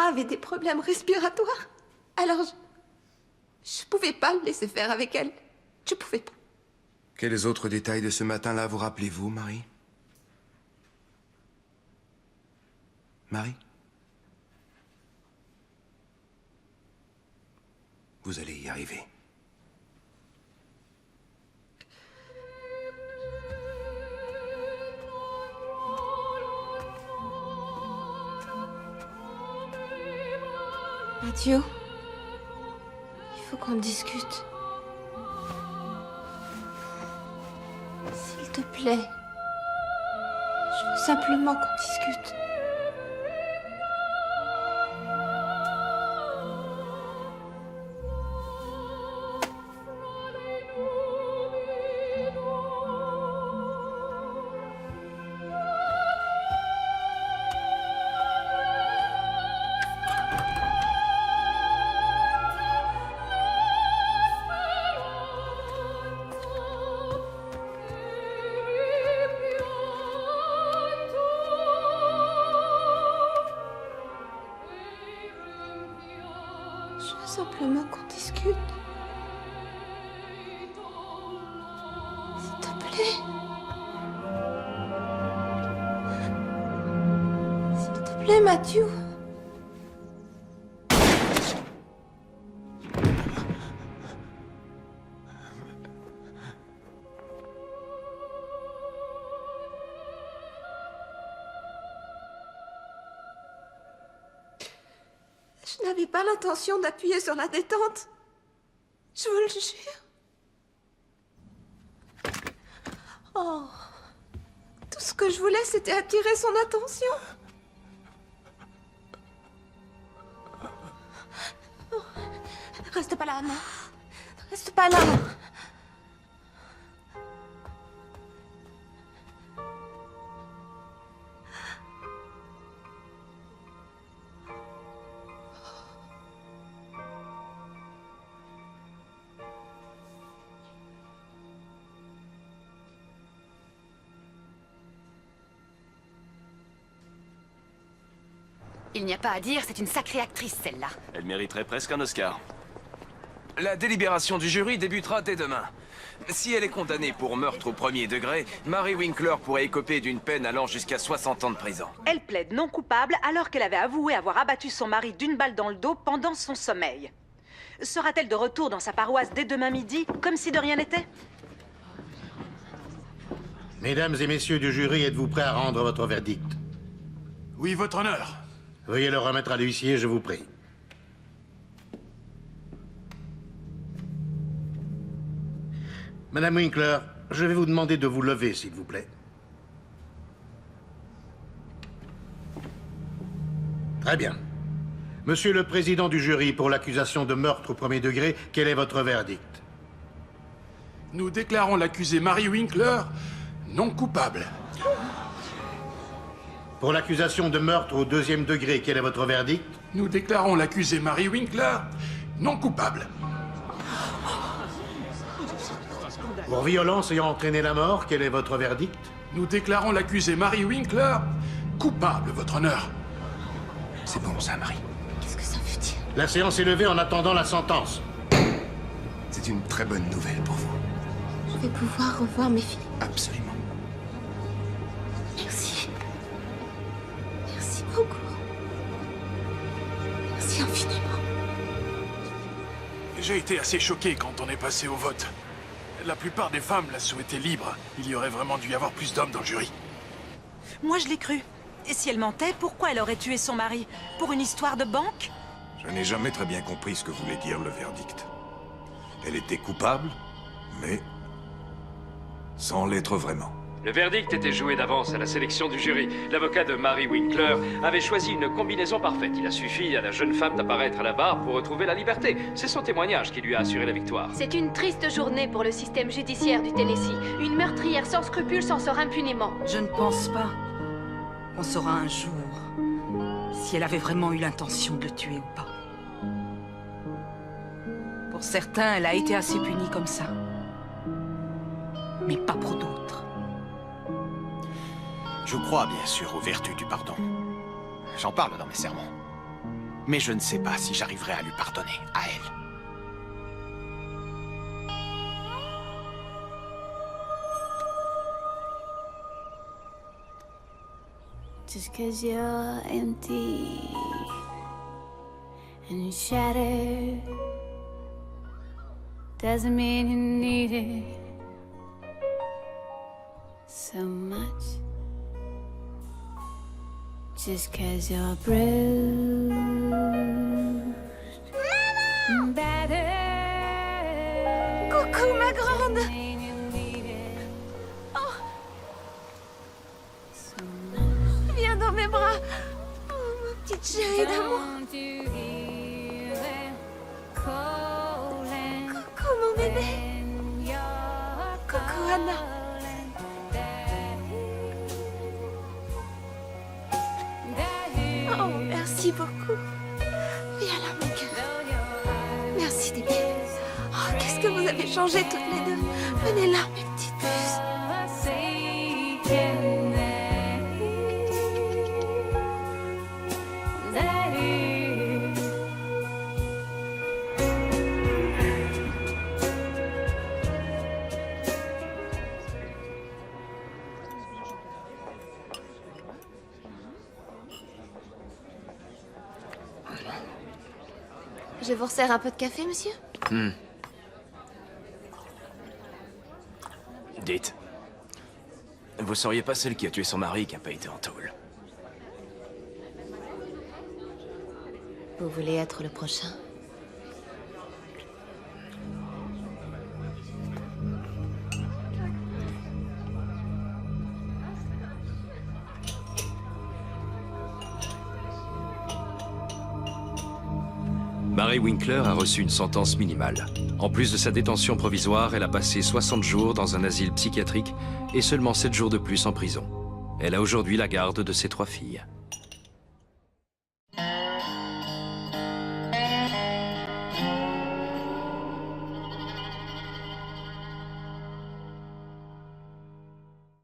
avait des problèmes respiratoires. Alors, je pouvais pas le laisser faire avec elle. Je pouvais pas. Quels autres détails de ce matin-là vous rappelez-vous, Marie? Marie? Vous allez y arriver. Mathieu, il faut qu'on discute. S'il te plaît. Je veux simplement qu'on discute. simplement qu'on discute. S'il te plaît. S'il te plaît, Matthew. Je n'avais pas l'intention d'appuyer sur la détente. Je vous le jure. Oh. Tout ce que je voulais, c'était attirer son attention. Oh. Reste pas là, non. Reste pas là. Il n'y a pas à dire, c'est une sacrée actrice, celle-là. Elle mériterait presque un Oscar. La délibération du jury débutera dès demain. Si elle est condamnée pour meurtre au premier degré, Mary Winkler pourrait écoper d'une peine allant jusqu'à 60 ans de prison. Elle plaide non coupable alors qu'elle avait avoué avoir abattu son mari d'une balle dans le dos pendant son sommeil. Sera-t-elle de retour dans sa paroisse dès demain midi, comme si de rien n'était? Mesdames et messieurs du jury, êtes-vous prêts à rendre votre verdict? Oui, votre honneur. Veuillez le remettre à l'huissier, je vous prie. Madame Winkler, je vais vous demander de vous lever, s'il vous plaît. Très bien. Monsieur le président du jury, pour l'accusation de meurtre au premier degré, quel est votre verdict? Nous déclarons l'accusée Mary Winkler non coupable. Pour l'accusation de meurtre au deuxième degré, quel est votre verdict? Nous déclarons l'accusée Mary Winkler non coupable. Pour violence ayant entraîné la mort, quel est votre verdict? Nous déclarons l'accusée Mary Winkler coupable, votre honneur. C'est bon ça, Marie. Qu'est-ce que ça veut dire? La séance est levée en attendant la sentence. C'est une très bonne nouvelle pour vous. Je vais pouvoir revoir mes filles. Absolument. Merci. Merci beaucoup. Merci infiniment. J'ai été assez choqué quand on est passé au vote. La plupart des femmes la souhaitaient libre. Il y aurait vraiment dû y avoir plus d'hommes dans le jury. Moi, je l'ai cru. Et si elle mentait, pourquoi elle aurait tué son mari? Pour une histoire de banque? Je n'ai jamais très bien compris ce que voulait dire le verdict. Elle était coupable, mais sans l'être vraiment. Le verdict était joué d'avance à la sélection du jury. L'avocat de Mary Winkler avait choisi une combinaison parfaite. Il a suffi à la jeune femme d'apparaître à la barre pour retrouver la liberté. C'est son témoignage qui lui a assuré la victoire. C'est une triste journée pour le système judiciaire du Tennessee. Une meurtrière sans scrupules s'en sort impunément. Je ne pense pas qu'on saura un jour si elle avait vraiment eu l'intention de le tuer ou pas. Pour certains, elle a été assez punie comme ça. Mais pas pour d'autres. Je crois bien sûr aux vertus du pardon. J'en parle dans mes sermons. Mais je ne sais pas si j'arriverai à lui pardonner, à elle. Just 'cause you're empty and you're shattered doesn't mean you need it so much. Just 'cause you're bruised and battered. Coucou, ma grande. Oh. Viens dans mes bras. Oh, ma petite chérie d'amour. Coucou, mon bébé. Coucou, Anna. Oh, merci beaucoup. Viens là, mon cœur. Merci, bébé. Oh, qu'est-ce que vous avez changé toutes les deux. Venez là, mes petites puces. Je vous resserre un peu de café, monsieur? Dites. Vous seriez pas celle qui a tué son mari qui a pas été en tôle. Vous voulez être le prochain? Mary Winkler a reçu une sentence minimale. En plus de sa détention provisoire, elle a passé 60 jours dans un asile psychiatrique et seulement 7 jours de plus en prison. Elle a aujourd'hui la garde de ses 3 filles.